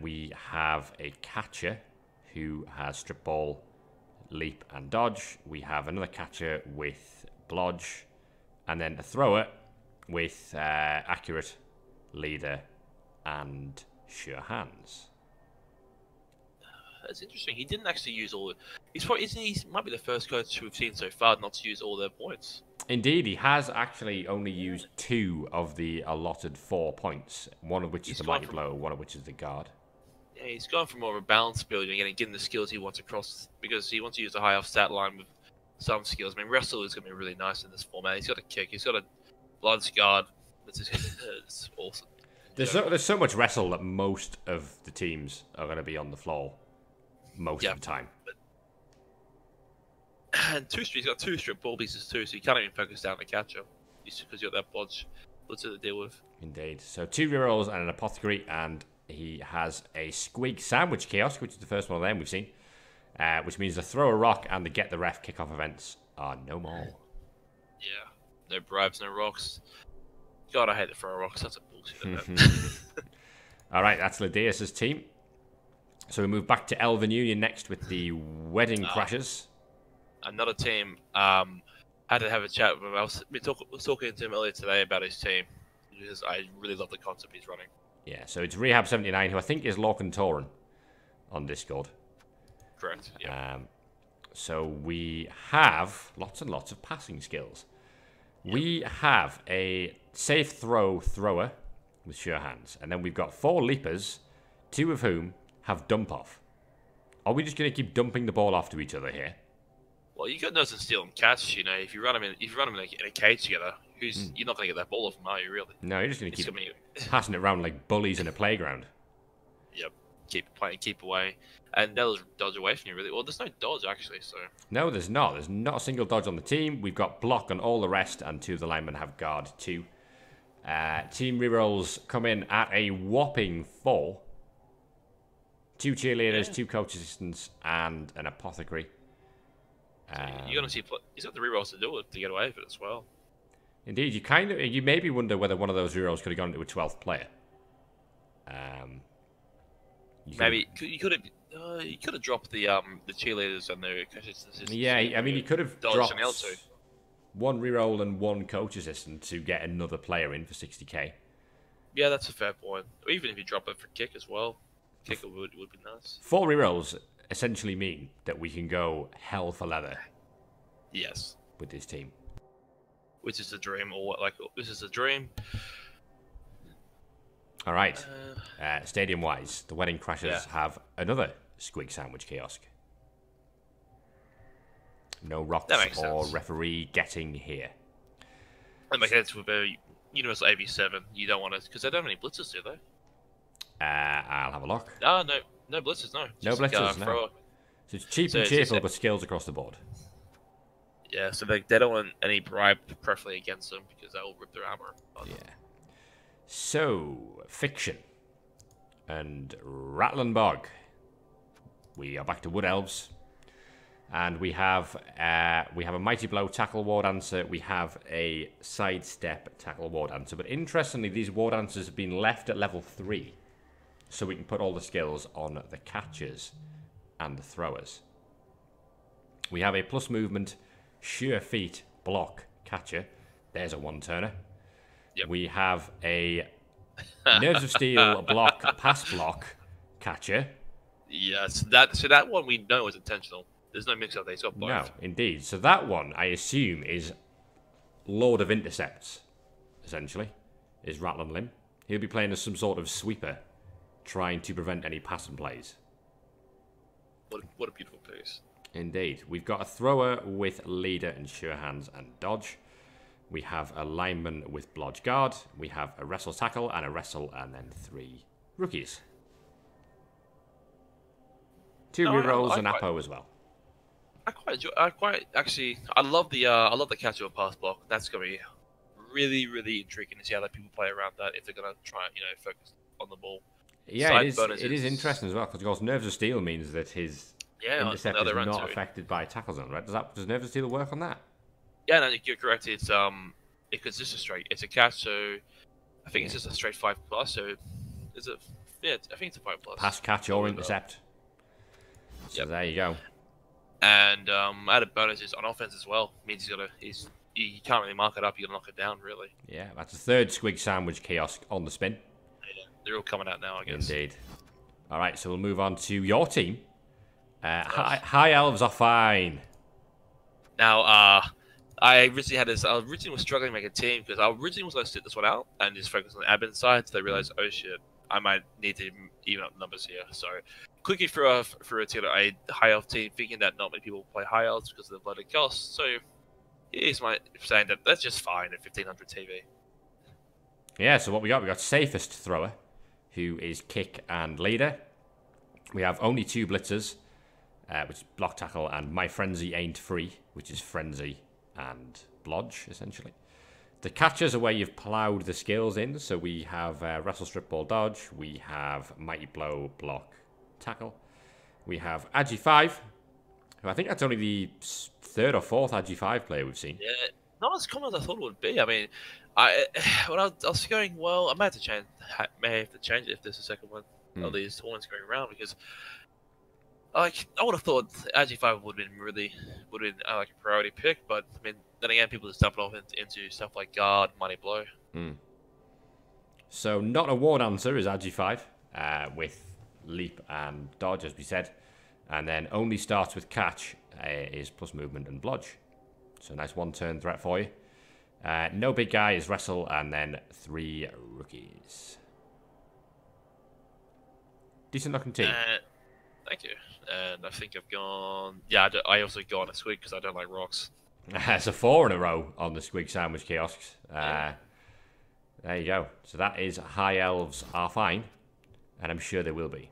We have a Catcher who has Strip Ball, Leap, and Dodge. We have another Catcher with Blodge, and then a Thrower with Accurate, Leader, and Sure Hands. That's interesting. He didn't actually use all. He might be the first coach we've seen so far not to use all their points. Indeed, he has actually only used 2 of the allotted 4 points. One of which is the Mighty Blow, one of which is the Guard. Yeah, he's gone for more of a balanced build and getting the skills he wants across, because he wants to use a high off stat line with some skills. I mean, Wrestle is going to be really nice in this format. He's got a kick. He's got a Blood's Guard. It's awesome. There's so much Wrestle that most of the teams are going to be on the floor most of the time. And he's got 2 strip ball pieces too, so you can't even focus down the catcher. Just because you got that Blodge to deal with. Indeed. So 2 rerolls and an Apothecary, and he has a Squig Sandwich Kiosk, which is the first one of them we've seen. Which means the Throw a Rock and the Get the Ref kickoff events are no more. Yeah. No bribes, no rocks. God, I hate the Throw a Rocks. That's a bullshit. Alright, that's Lydius' team. So we move back to Elven Union next with the Wedding Crashers. Another team. Had to have a chat with him. I was talking to him earlier today about his team, because I really love the concept he's running. Yeah, so it's Rehab79, who I think is Lorcan Torin on Discord. Correct, yeah. So we have lots and lots of passing skills. Yep. We have a Safe Thrower with Sure Hands, and then we've got 4 Leapers, 2 of whom have Dump Off. Are we just going to keep dumping the ball off to each other here? Well, you got Nose and Steal and Catch. If you run them in a cage together, you're not going to get that ball off them, are you? Really? No, you're just going to keep passing it around like bullies in a playground. Yep, keep playing, keep away, and they'll dodge away from you. Really, well, there's no dodge actually. So no, there's not. There's not a single dodge on the team. We've got block on all the rest, and 2 of the linemen have guard too. Team rerolls come in at a whopping 4. 2 cheerleaders, 2 coach assistants, and an apothecary. You're gonna see he's got the rerolls to do it to get away with it as well. Indeed, you maybe wonder whether one of those rerolls could have gone into a 12th player. Maybe you could have dropped the cheerleaders and the coach assistants. Yeah, I mean, you could have dropped an L2. 1 reroll and 1 coach assistant to get another player in for 60k. Yeah, that's a fair point. Or even if you drop it for kick as well, kick would be nice. 4 rerolls essentially mean that we can go hell for leather. Yes. With this team. Which is a dream, this is a dream. All right. Stadium-wise, the Wedding Crashers have another Squig Sandwich Kiosk. No rocks or referee getting here. That makes sense with a Universal AV7. You don't want to, because they don't have any blitzers, do they? I'll have a look. No blitzers, no. No blitzers, no. So it's cheap and cheerful, but skills across the board. Yeah, so they don't want any bribe, preferably against them, because that will rip their armor. Yeah. So, Fiction. and Rattling Bog. We are back to Wood Elves. And we have a Mighty Blow tackle ward answer. We have a sidestep tackle ward answer. But interestingly, these ward answers have been left at level 3. So we can put all the skills on the catchers and the throwers. We have a plus movement, sure feet, block, catcher. There's a one-turner. Yep. We have a Nerves of Steel, block, pass block, catcher. Yes, that one we know is intentional. There's no mix-up there. He's got both. No, indeed. So that one, I assume, is Lord of Intercepts, essentially, is Rattling Limb. He'll be playing as some sort of sweeper, trying to prevent any passing plays. What a beautiful piece. Indeed. We've got a thrower with leader and sure hands and dodge. We have a lineman with blodge guard. We have a wrestle tackle and a wrestle, and then 3 rookies. 2 rerolls and Apo as well. I love the catch of a pass block. That's gonna be really, really intriguing to see how that people play around that if they're gonna try and focus on the ball. Yeah, it is interesting as well because of course Nerves of Steel means that his intercept is not affected by tackle zone, right? Does Nerves of Steel work on that? Yeah, no, you're correct. It's because this is straight. It's a catch, so I think it's just a straight 5+. So is it? Yeah, I think it's a 5+. Pass, catch, or intercept. So there you go. And added bonuses on offense as well. Means he can't really mark it up. You gotta knock it down, really. Yeah, that's a 3rd Squig Sandwich Kiosk on the spin. Yeah, they're all coming out now, I guess. Indeed. All right, so we'll move on to your team. High Elves are fine. Now, I originally was struggling to make a team because I originally was going to sit this one out and just focus on the admin side. So I realized, oh shit, I might need to even up numbers here. So quickly threw a high elf team, thinking that not many people play high elves because of the bloody cost. So here's my saying that that's just fine at 1500 TV. Yeah, so what we got safest thrower, who is kick and leader. We have only 2 blitzers, which is block tackle, and My Frenzy Ain't Free, which is frenzy and blodge, essentially. The catchers are where you've ploughed the skills in, so we have wrestle, strip, ball, dodge. We have Mighty Blow, block, tackle. We have Agi5, who I think that's only the 3rd or 4th Agi5 player we've seen. Yeah, not as common as I thought it would be. I mean, I was going, well, I may have to change it if there's a second one of these tournaments going around, because I would have thought Agi5 would have been like a priority pick, but I mean, then again, people just dump it off into stuff like guard, Mighty Blow. So not a ward answer is Agi5 with leap and dodge, as we said, and then only starts with catch is plus movement and blodge. So nice 1-turn threat for you. No big guy is wrestle, and then 3 rookies. Decent looking team. Thank you. And I think I've gone. Yeah, I also go on a squig because I don't like rocks. It's a 4 in a row on the Squig Sandwich Kiosks. There you go. So that is High Elves are fine, and I'm sure they will be.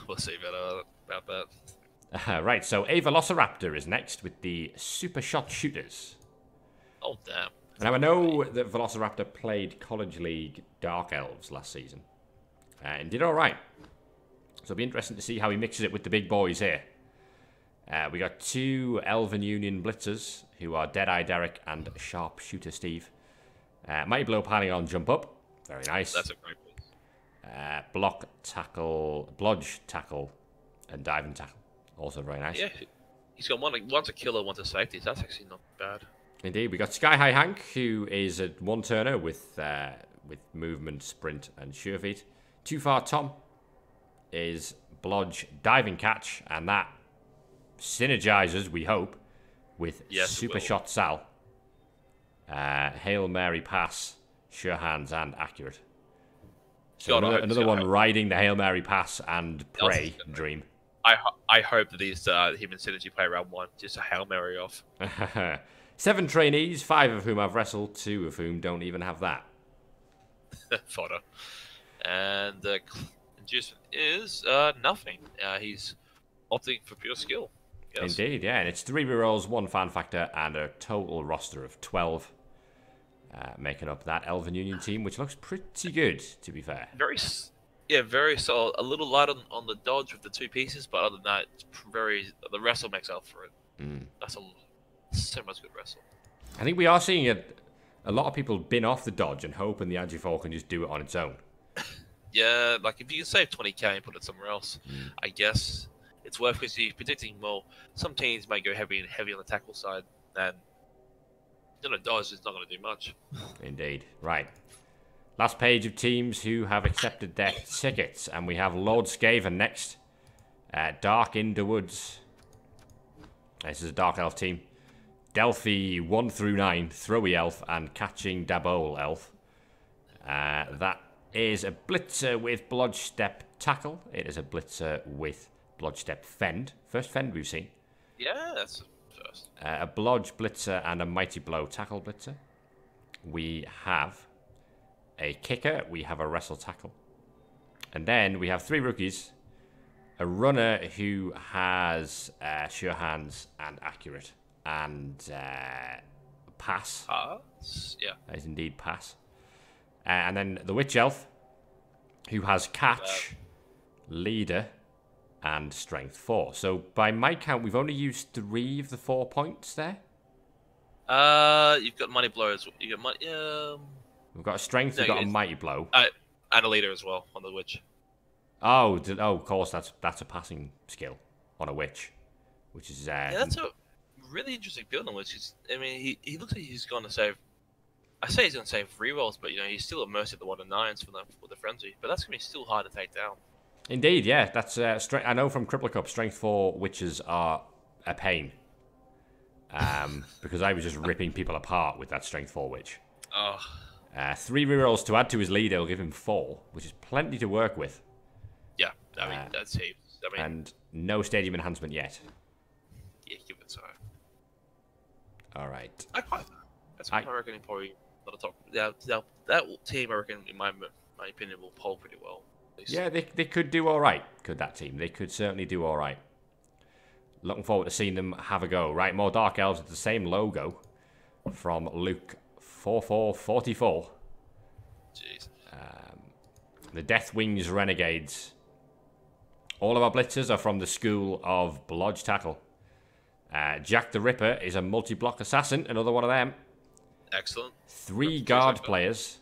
We'll see about that. Right, so a Velociraptor is next with the Super Shot Shooters. Oh, damn. Now, I know that Velociraptor played College League Dark Elves last season and did all right. So it'll be interesting to see how he mixes it with the big boys here. We got 2 Elven Union Blitzers, who are Deadeye Derek and Sharpshooter Steve. Mighty Blow planning on jump up. Very nice. That's a great pick. Block, tackle, blodge, tackle, and dive and tackle. Also very nice. Yeah, he's got one's a killer, one's a safety. That's actually not bad. Indeed. We got Sky High Hank, who is a 1-turner with movement, sprint, and sure feet. Too Far Tom is blodge, diving catch, and that synergizes, we hope, with Super Shot Sal. Hail Mary Pass, sure hands, and accurate. So another one riding the Hail Mary Pass and pray dream. I hope that these him and Synergy play round 1, just a Hail Mary off. 7 trainees, 5 of whom have wrestled, 2 of whom don't even have that. Fodder. And the inducement is nothing. He's opting for pure skill. Yes. Indeed, yeah. And it's 3 rerolls, 1 fan factor, and a total roster of 12. Making up that Elven Union team, which looks pretty good, to be fair. Yeah, very solid. A little light on the dodge with the 2 pieces, but other than that, it's very the wrestle makes up for it. That's so much good wrestle. I think we are seeing a lot of people bin off the dodge and hoping the Agi4 can just do it on its own. Yeah, like if you can save 20k and put it somewhere else, I guess it's worth because you're predicting. Well, some teams may go heavy on the tackle side, and dodge is not going to do much. Indeed. Right. Last page of teams who have accepted their tickets, and we have Lord Skaven next. Dark in the Woods. This is a Dark Elf team. Delphi 1 through 9, Throwy Elf, and Catching Dabole Elf. That is a Blitzer with Blodge Step Tackle. It is a Blitzer with Blodge Step Fend. First Fend we've seen. Yeah, that's the first. A Blodge Blitzer and a Mighty Blow Tackle Blitzer. We have a Kicker. We have a Wrestle Tackle. And then we have 3 rookies. A Runner who has Sure Hands and Accurate. And Pass. Yeah. That is indeed Pass. And then the Witch Elf, who has Catch, Leader, and Strength 4. So by my count, we've only used 3 of the 4 points there. You've got Mighty Blow as well. You got Mighty. We've got a Strength, we've got a Mighty Blow. And a Leader as well on the Witch. Oh, of course, that's a passing skill on a Witch, which is yeah, that's a really interesting build on Witch. I mean, he looks like he's going to save. I say he's going to save rerolls, but he's still at mercy of the 1 and 9s for the frenzy. But that's going to be still hard to take down. Indeed, yeah. That's I know from Crippler Cup, Strength 4 Witches are a pain. Because I was just ripping people apart with that Strength 4 Witch. Oh. 3 rerolls to add to his leader will give him 4, which is plenty to work with. Yeah, I mean that's heaps. And no stadium enhancement yet. Yeah, give it time. All right. I reckon probably not a top. That team, I reckon, in my opinion, will poll pretty well. Yeah, they could do all right. Could that team? They could certainly do all right. Looking forward to seeing them have a go. Right, more Dark Elves with the same logo from Luke 4444. Jeez. The Deathwings Renegades. All of our blitzers are from the school of Blodge Tackle. Jack the Ripper is a multi-block assassin, another one of them. Excellent. 3 guard players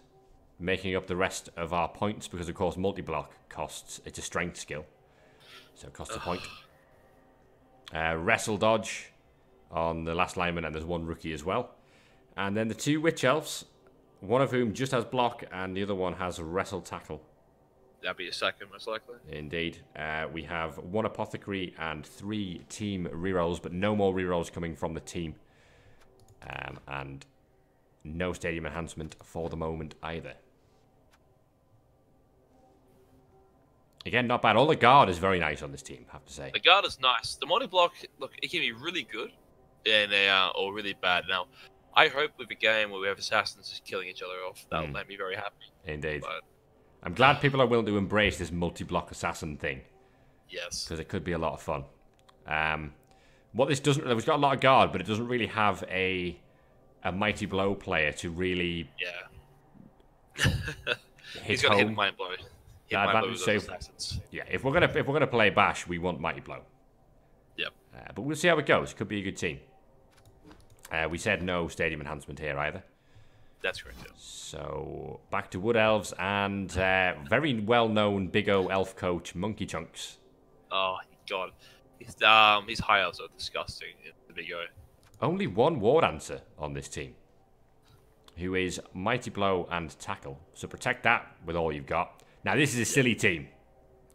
making up the rest of our points because, of course, multi-block costs. It's a strength skill, so it costs a point. Wrestle Dodge on the last lineman, and there's 1 rookie as well. And then the 2 Witch Elves, one of whom just has block, and the other one has Wrestle Tackle. That'd be a second, most likely. Indeed. We have 1 Apothecary and 3 team rerolls, but no more rerolls coming from the team. And no stadium enhancement for the moment either. Again, not bad. All the guard is very nice on this team, I have to say. The guard is nice. The multi-block, look, it can be really good and or really bad. Now, I hope with a game where we have assassins just killing each other off, that'll make me very happy. Indeed. But I'm glad people are willing to embrace this multi-block assassin thing. Yes. Because it could be a lot of fun. What this doesn't... We've got a lot of guard, but it doesn't really have a Mighty Blow player to really... Yeah. He's got to hit Mighty Blow. Yeah, if we're gonna play Bash, we want Mighty Blow. Yep. But we'll see how it goes. Could be a good team. We said no stadium enhancement here either. That's correct. Yeah. So back to Wood Elves and very well-known Big O Elf coach Monkey Chunks. Oh God, his high elves are disgusting. The Big O. Only 1 ward answer on this team, who is Mighty Blow and Tackle. So protect that with all you've got. Now, this is a silly team.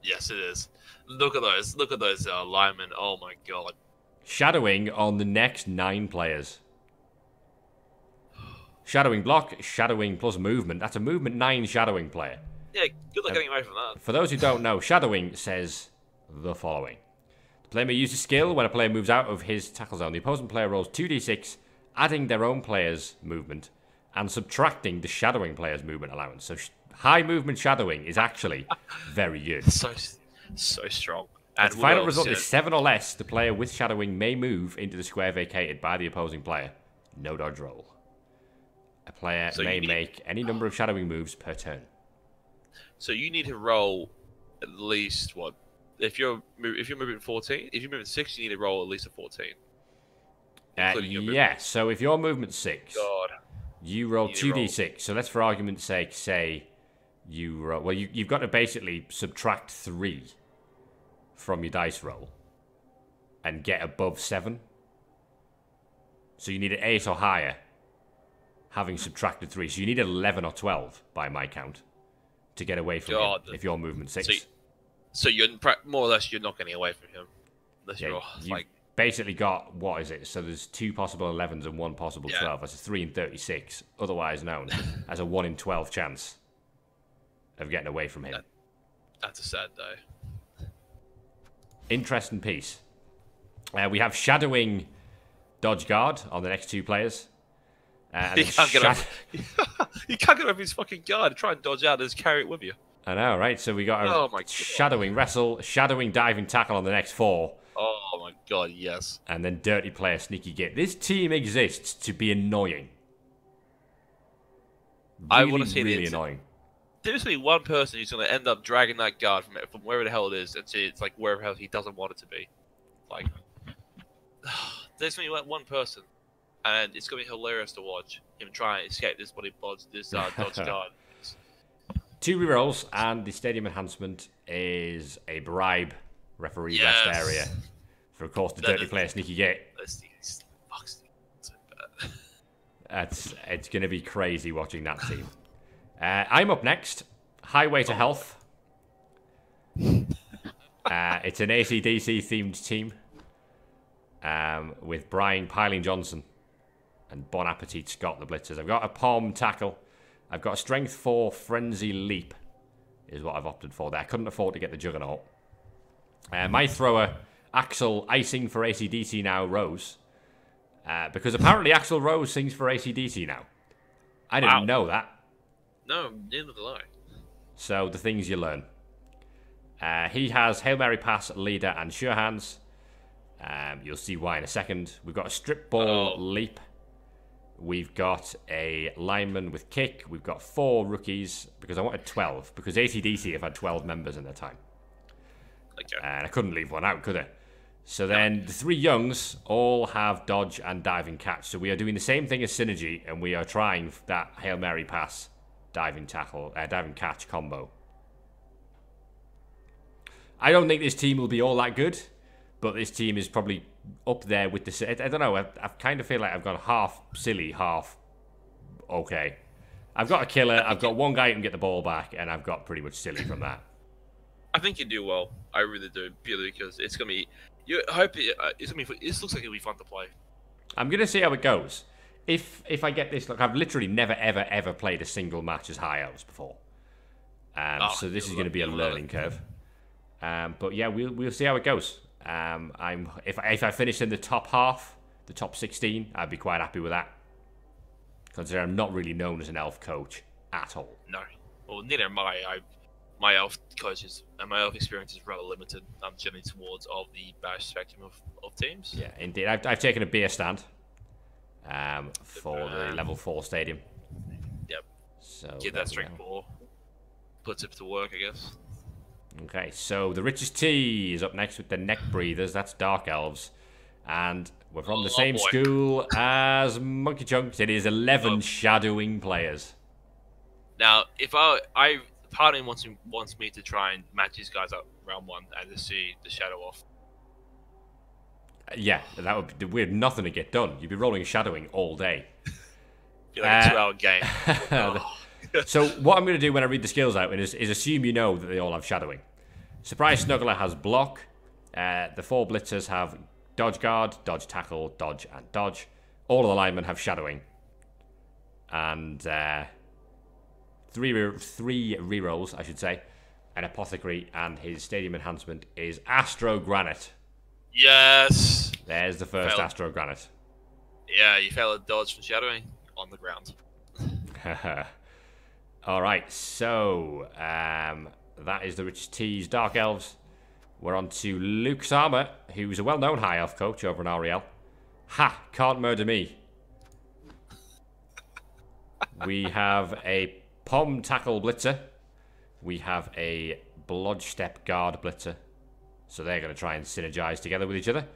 Yes, it is. Look at those. Look at those linemen. Oh, my God. Shadowing on the next 9 players. Shadowing block, shadowing plus movement. That's a movement 9 shadowing player. Yeah, good luck getting away from that. For those who don't know, shadowing says the following. The player may use a skill when a player moves out of his tackle zone. The opposing player rolls 2d6, adding their own player's movement and subtracting the shadowing player's movement allowance. So high movement shadowing is actually very good. So strong. And the final result is 7 or less. The player with shadowing may move into the square vacated by the opposing player. No dodge roll. A player may make any number of shadowing moves per turn. So you need to roll at least what? If you're moving 14, if you're moving 6, you need to roll at least a 14, including your movement. Yeah. So if you're movement 6, God, you roll 2d6. So let's, for argument's sake, say you roll. Well, you've got to basically subtract 3 from your dice roll and get above 7. So you need an 8 or higher, having subtracted 3. So you need 11 or 12 by my count to get away from him if you're movement 6. So you're more or less you're not getting away from him. Unless you're you've basically got, what is it? So there's 2 possible 11s and 1 possible 12. That's a 3 in 36, otherwise known as a 1 in 12 chance of getting away from him. That's a sad day. Interesting piece. We have shadowing dodge guard on the next 2 players. You can't get over his fucking guard. Try and dodge out and just carry it with you. I know, right? So we got a shadowing wrestle, shadowing diving tackle on the next 4. Oh my god, yes. And then dirty player sneaky git. This team exists to be annoying. I want to see really annoying. There's going to be one person who's going to end up dragging that guard from wherever the hell it is, and it's like wherever the hell he doesn't want it to be. Like, there's going to be one person, and it's going to be hilarious to watch him try and escape this dodge guard. 2 rerolls, and the stadium enhancement is a bribe referee rest area for, of course, the dirty player sneaky git. It's going to be crazy watching that team. I'm up next. Highway to Health. It's an AC/DC themed team with Brian Piling Johnson and Bon Appetit Scott, the Blitzers. I've got a Palm Tackle. I've got a Strength 4 Frenzy Leap is what I've opted for there. I couldn't afford to get the Juggernaut. My thrower, Axel Icing for AC/DC now, Rose. Because apparently Axel Rose sings for AC/DC now. I didn't know that. No, neither did I. So the things you learn. He has Hail Mary Pass, Leader, and Sure Hands. You'll see why in a second. We've got a Strip Ball Leap. We've got a lineman with Kick. We've got 4 rookies, because I wanted 12, because AC/DC have had 12 members in their time. Okay. And I couldn't leave one out, could I? So then the 3 youngs all have Dodge and Diving Catch. So we are doing the same thing as Synergy, and we are trying that Hail Mary Pass, Diving Catch combo. I don't think this team will be all that good, but this team is probably up there with the... I don't know, I kind of feel like I've got half silly, half okay. I've got a killer, I've got one guy who can get the ball back, and I've got pretty much silly from that. I think you do well. I really do, purely because it's going to be... I hope it's going to be... This looks like it'll be fun to play. I'm going to see how it goes. If I get this... Look, I've literally never, ever, ever played a single match as High Elves before. So this is going to be a learning curve. But yeah, we'll see how it goes. If I finish in the top half, the top 16, I'd be quite happy with that. Considering I'm not really known as an elf coach at all. No. Well, neither am I. My elf coaches and my elf experience is rather limited. I'm generally towards of the bash spectrum of teams. Yeah, indeed. I've taken a beer stand for the level 4 stadium. Yep. So get that strength 4. Puts it to work, I guess. Okay, so the Richest T is up next with the Neck Breathers. That's Dark Elves. And we're from the same school as Monkey Chunks. It is 11 shadowing players. Now, if part of me wants me to try and match these guys up round 1 and to see the shadow off. Yeah, that would be weird. Nothing to get done. You'd be rolling shadowing all day. Be like a 2-hour game. So what I'm going to do when I read the skills out is assume you know that they all have shadowing. Surprise Snuggler has block. The 4 blitzers have dodge guard, dodge tackle, dodge, and dodge. All of the linemen have shadowing. And 3 rerolls, I should say. An apothecary, and his stadium enhancement is Astro Granite. Yes! There's the first Astro Granite. Yeah, you failed a dodge from shadowing on the ground. Alright, so that is the Richest T's Dark Elves. We're on to Luke's Armour, who's a well-known High Elf coach over in REL. Ha! Can't murder me. We have a Pom Tackle Blitzer. We have a Blodge Step Guard Blitzer. So they're going to try and synergize together with each other.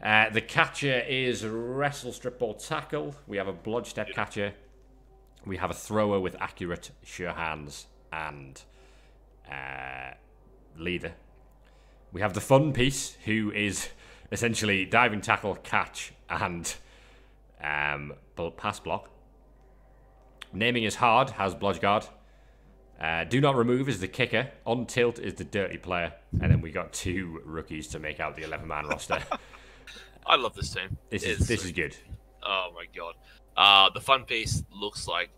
The catcher is Wrestle Strip Ball Tackle. We have a Blodge Step catcher. We have a thrower with accurate, sure hands and leader. We have the fun piece, who is essentially diving tackle, catch, and pass block. Naming is hard, has Blodge Guard. Do not remove is the kicker. On tilt is the dirty player. And then we got 2 rookies to make out the 11-man roster. I love this team. This is good. Oh my god. The fun piece looks like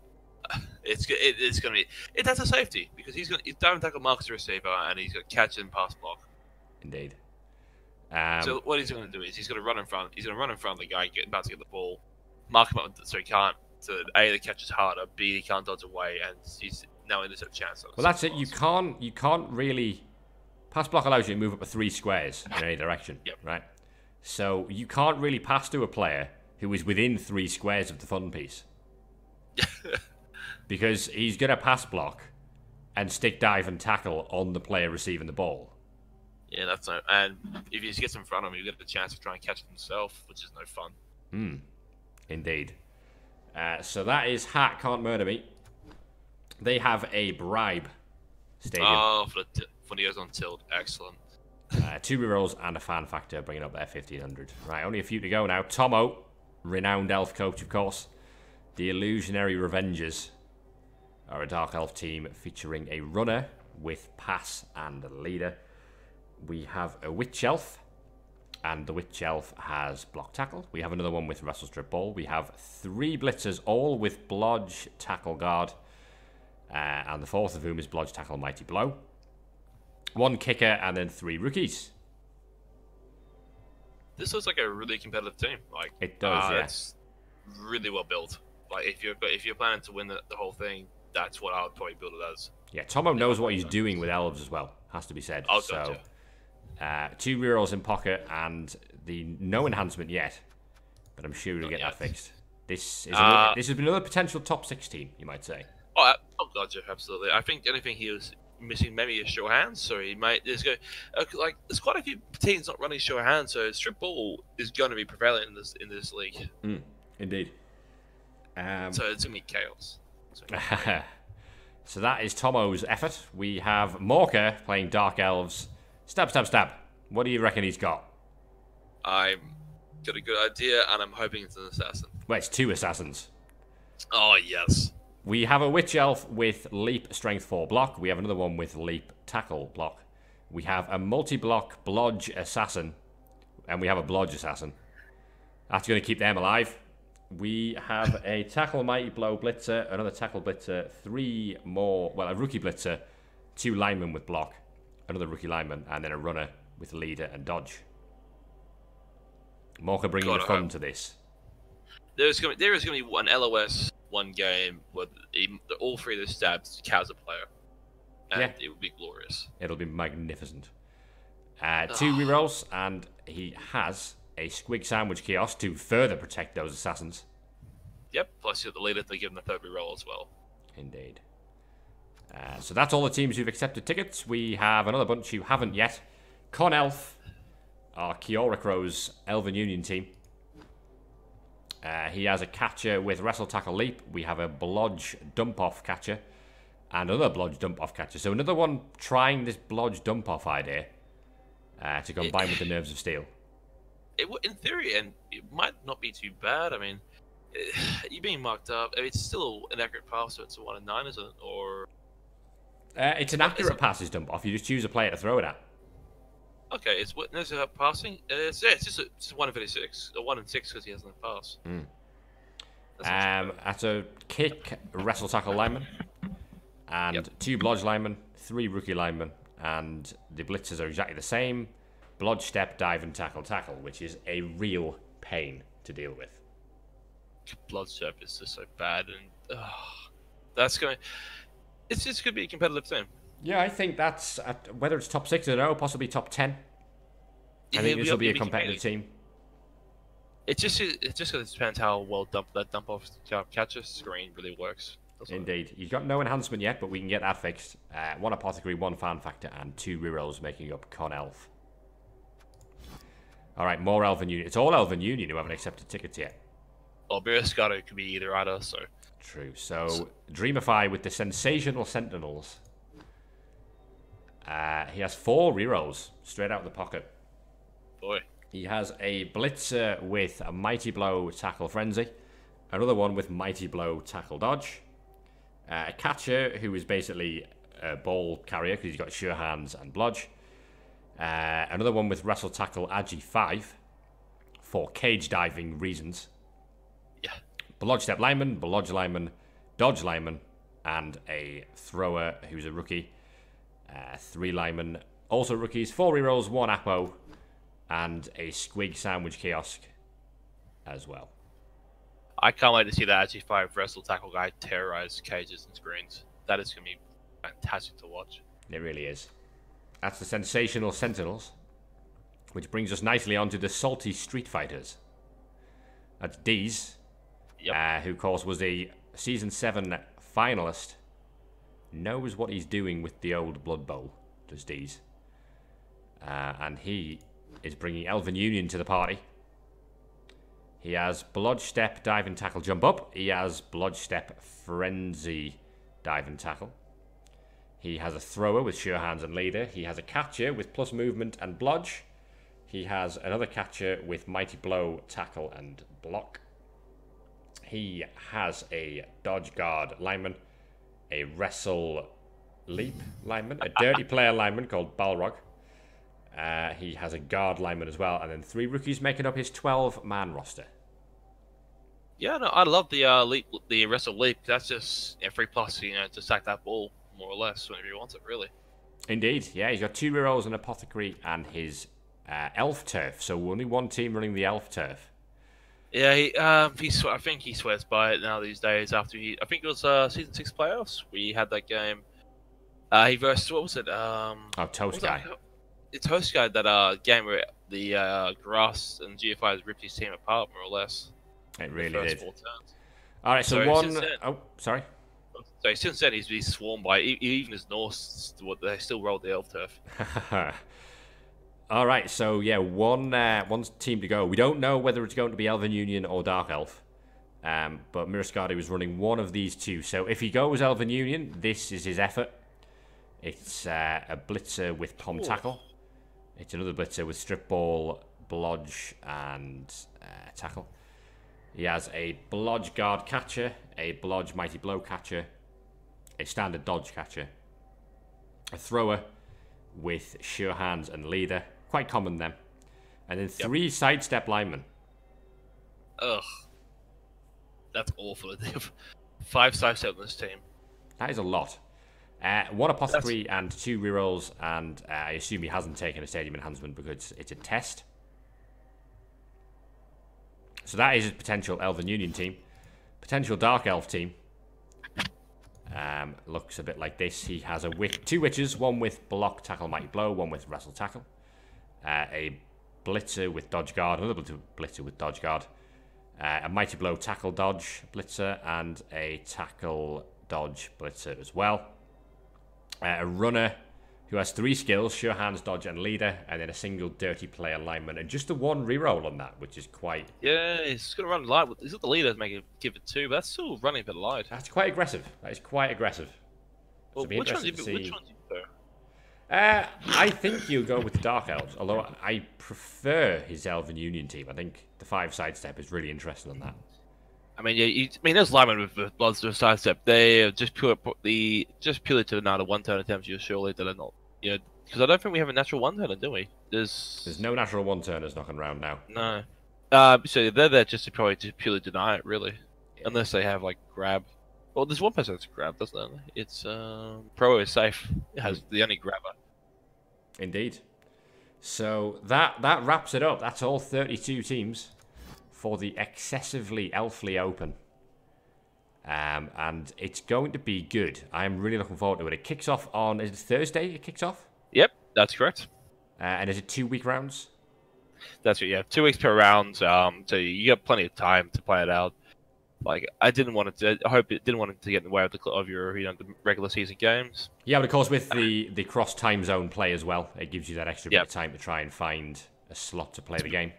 it's going to be. It has a safety because he's diving tackle, marks the receiver, and he's got catch and pass block. Indeed. So what he's going to do is he's going to run in front. He's going to run in front of the guy about to get the ball, mark him up so he can't. So A, the catch is harder. B, he can't dodge away, and he's now in this chance. Well, that's it. You can't really. Pass block allows you to move up to 3 squares in any direction. Yep. Right. So you can't really pass to a player who is within 3 squares of the fun piece. Because he's going to pass block and stick, dive, and tackle on the player receiving the ball. Yeah, that's no. And if he gets in front of him, you get the chance to try and catch it himself, which is no fun. Indeed. So that is Hat Can't Murder Me. They have a bribe stadium. Oh, for the goes on tilt. Excellent. 2 rerolls and a fan factor, bringing up their 1500. Right, only a few to go now. Tomo, renowned elf coach, of course. The Illusionary Revengers are a dark elf team featuring a runner with pass and a leader. We have a witch elf, and the witch elf has block tackle. We have another one with wrestle strip ball. We have 3 blitzers, all with blodge tackle guard, and the 4th of whom is blodge tackle mighty blow. 1 kicker, and then 3 rookies. This looks like a really competitive team. Like it does, yeah. It's really well built. Like if you're planning to win the whole thing, that's what I would probably build it as. Yeah, Tomo knows what he's doing with elves as well. Has to be said. Oh, so, gotcha. 2 rerolls in pocket and no enhancement yet, but I'm sure we'll get that fixed. This has been another potential top 6 team, you might say. Oh, gotcha, absolutely. I think anything he was missing maybe a sure hand, so he might there's quite a few teams not running sure hand, so strip ball is going to be prevalent in this league. Indeed. So it's gonna be chaos. So that is Tomo's effort. We have Morka playing Dark Elves. Stab, stab, stab. What do you reckon he's got? I'm got a good idea, and I'm hoping it's an assassin. Well, it's 2 assassins. Oh yes. We have a Witch Elf with Leap Strength 4 block. We have another one with Leap Tackle block. We have a multi-block Blodge Assassin. And we have a Blodge Assassin. That's going to keep them alive. We have a Tackle Mighty Blow Blitzer, another Tackle Blitzer, 3 more, well, a Rookie Blitzer, 2 linemen with block, another Rookie lineman, and then a runner with leader and dodge. Morka bringing the fun to this. There is going to be one LOS, one game where all 3 of the stabs cows a player, and it will be glorious. It'll be magnificent. 2 rerolls, and he has a Squig Sandwich Kiosk to further protect those assassins. Yep, plus you're the leader, they give him the 3rd reroll as well. Indeed. So that's all the teams who've accepted tickets. We have another bunch who haven't yet. Con Elf, our Kiora Crow's Elven Union team. He has a catcher with Wrestle Tackle Leap. We have a Blodge Dump Off catcher and another Blodge Dump Off catcher. So another one trying this Blodge Dump Off idea to combine with the Nerves of Steel. In theory, and it might not be too bad. I mean, you're being marked up. I mean, it's still an accurate pass, so it's a 1 in 9, isn't it? Or it's an accurate pass is dump off. You just choose a player to throw it at. Okay, it's witness passing. It's just a 1 in 56, or 1 in 6 because he hasn't pass. That's a kick, wrestle tackle lineman, and 2 blodge linemen, 3 rookie linemen, and the blitzers are exactly the same. Blodge, step, dive, and tackle, which is a real pain to deal with. Blood step is just so bad, and that's going. It's just going to be a competitive team. Yeah, I think that's whether it's top 6 or no, possibly top 10. I think this will be a competitive team. It just depends how well that dump off catcher screen really works. Indeed. He's got no enhancement yet, but we can get that fixed. 1 Apothecary, 1 Fan Factor, and 2 rerolls making up Con Elf. Alright, more Elven Union. It's all Elven Union who haven't accepted tickets yet. Well, Mirascato could be either, so... True. So, Dreamify with the Sensational Sentinels. He has 4 rerolls straight out of the pocket. Boy. He has a Blitzer with a Mighty Blow, Tackle Frenzy. Another one with Mighty Blow, Tackle Dodge. A Catcher, who is basically a ball carrier because he's got Sure Hands and Blodge. Another one with Wrestle Tackle Agi 5 for cage diving reasons. Yeah. Blodge Step Lineman, Blodge Lineman, Dodge Lineman, and a Thrower who's a rookie. 3 Linemen, also rookies. 4 rerolls, 1 Apo, and a Squig Sandwich Kiosk as well. I can't wait to see that Agi 5 Wrestle Tackle guy terrorize cages and screens. That is going to be fantastic to watch. It really is. That's the Sensational Sentinels, which brings us nicely onto the Salty Street Fighters. That's Deez, who, of course, was a Season 7 finalist. Knows what he's doing with the old Blood Bowl, does Deez. And he is bringing Elven Union to the party. He has Blodge Step, Dive and Tackle, Jump Up. He has Blodge Step, Frenzy, Dive and Tackle. He has a Thrower with Sure Hands and Leader. He has a Catcher with plus movement and Blodge. He has another Catcher with Mighty Blow, Tackle and Block. He has a Dodge Guard Lineman, a Wrestle Leap Lineman, a Dirty Player Lineman called Balrog. He has a Guard Lineman as well, and then 3 rookies making up his 12-man roster. Yeah, no, I love the Wrestle Leap. That's just a free plus, to sack that ball, more or less, whenever he wants it, really. Indeed, yeah, he's got 2 rerolls, an Apothecary, and his Elf Turf, so only 1 team running the Elf Turf. Yeah, I think he swears by it now these days. After I think it was Season 6 playoffs. We had that game. He versed, what was it? Toast Guy. It's Host Guy, that game where the Grass and GFIs ripped his team apart, more or less. It really did. 4 turns. All right, so sorry. So since then he's been swarmed by even his Norse. They still rolled the Elf Turf. All right, so yeah, one team to go. We don't know whether it's going to be Elven Union or Dark Elf, but Mirascati was running one of these 2. So if he goes Elven Union, this is his effort. It's a Blitzer with Pom Tackle. It's another Blitzer with Strip Ball, Blodge, and Tackle. He has a Blodge Guard Catcher, a Blodge Mighty Blow Catcher, a Standard Dodge Catcher, a Thrower with Sure Hands and Leader. Quite common, them. And then 3 Sidestep Linemen. Ugh. That's awful. 5 Sidestep on this team. That is a lot. 1 Apothecary and 2 rerolls, and I assume he hasn't taken a Stadium Enhancement because it's a test. So that is a potential Elven Union team. Potential Dark Elf team. Looks a bit like this. He has 2 Witches, one with Block, Tackle, Mighty Blow, one with Wrestle Tackle. A Blitzer with Dodge Guard, another Blitzer with Dodge Guard. A Mighty Blow, Tackle, Dodge, Blitzer, and a Tackle, Dodge, Blitzer as well. A Runner who has 3 skills, Sure Hands, Dodge, and Leader, and then a single Dirty Player Lineman, and just a 1 reroll on that, which is quite... Yeah, he's going to run light. He's got the Leader to give it 2, but that's still running a bit light. That's quite aggressive. That is quite aggressive. Well, which ones do you prefer? I think you'll go with the Dark Elves, although I prefer his Elven Union team. I think the 5 Sidestep is really interesting on that. I mean, yeah, those linemen with the Bloods to Sidestep, they just purely to deny the 1-turn attempts. You're surely that are not, because I don't think we have a natural 1-turner, do we? There's no natural 1-turners knocking around now. No. So they're there just to purely deny it, really, unless they have like grab. Well, there's one person that's grab, doesn't it? It's Pro is safe. It has the only grabber. Indeed. So that wraps it up. That's all 32 teams for the XScessively Elfly Open. And it's going to be good. I'm really looking forward to it. It kicks off on, is it Thursday it kicks off? Yep, that's correct. And is it 2-week rounds? That's right, yeah. 2 weeks per round. So you got plenty of time to play it out. Like, I didn't want it to. I hope it didn't want it to get in the way of your the regular season games. Yeah, but of course with the cross time zone play as well, it gives you that extra bit Yeah, of time to try and find a slot to play the game.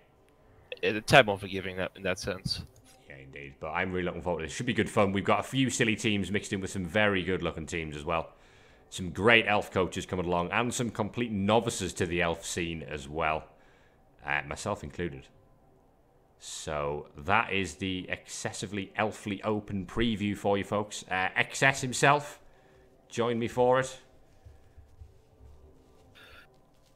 it's a tad more forgiving in that sense. Yeah, indeed. But I'm really looking forward to this. Should be good fun. We've got a few silly teams mixed in with some very good looking teams as well. Some great elf coaches coming along, and some complete novices to the elf scene as well, myself included. So that is the Excessively Elfly Open preview for you folks. XS himself joined me for it.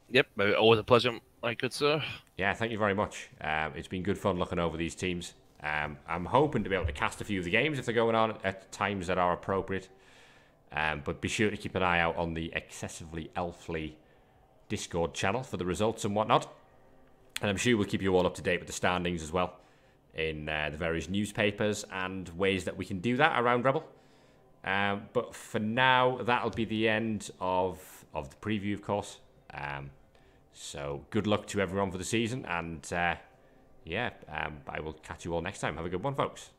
Yep, always a pleasure, my good sir. Yeah, thank you very much. It's been good fun looking over these teams. I'm hoping to be able to cast a few of the games if they're going on at times that are appropriate. But be sure to keep an eye out on the Excessively Elfly Discord channel for the results and whatnot. And I'm sure we'll keep you all up to date with the standings as well in the various newspapers and ways that we can do that around Rebel. But for now, that'll be the end of the preview, of course. So good luck to everyone for the season. And I will catch you all next time. Have a good one, folks.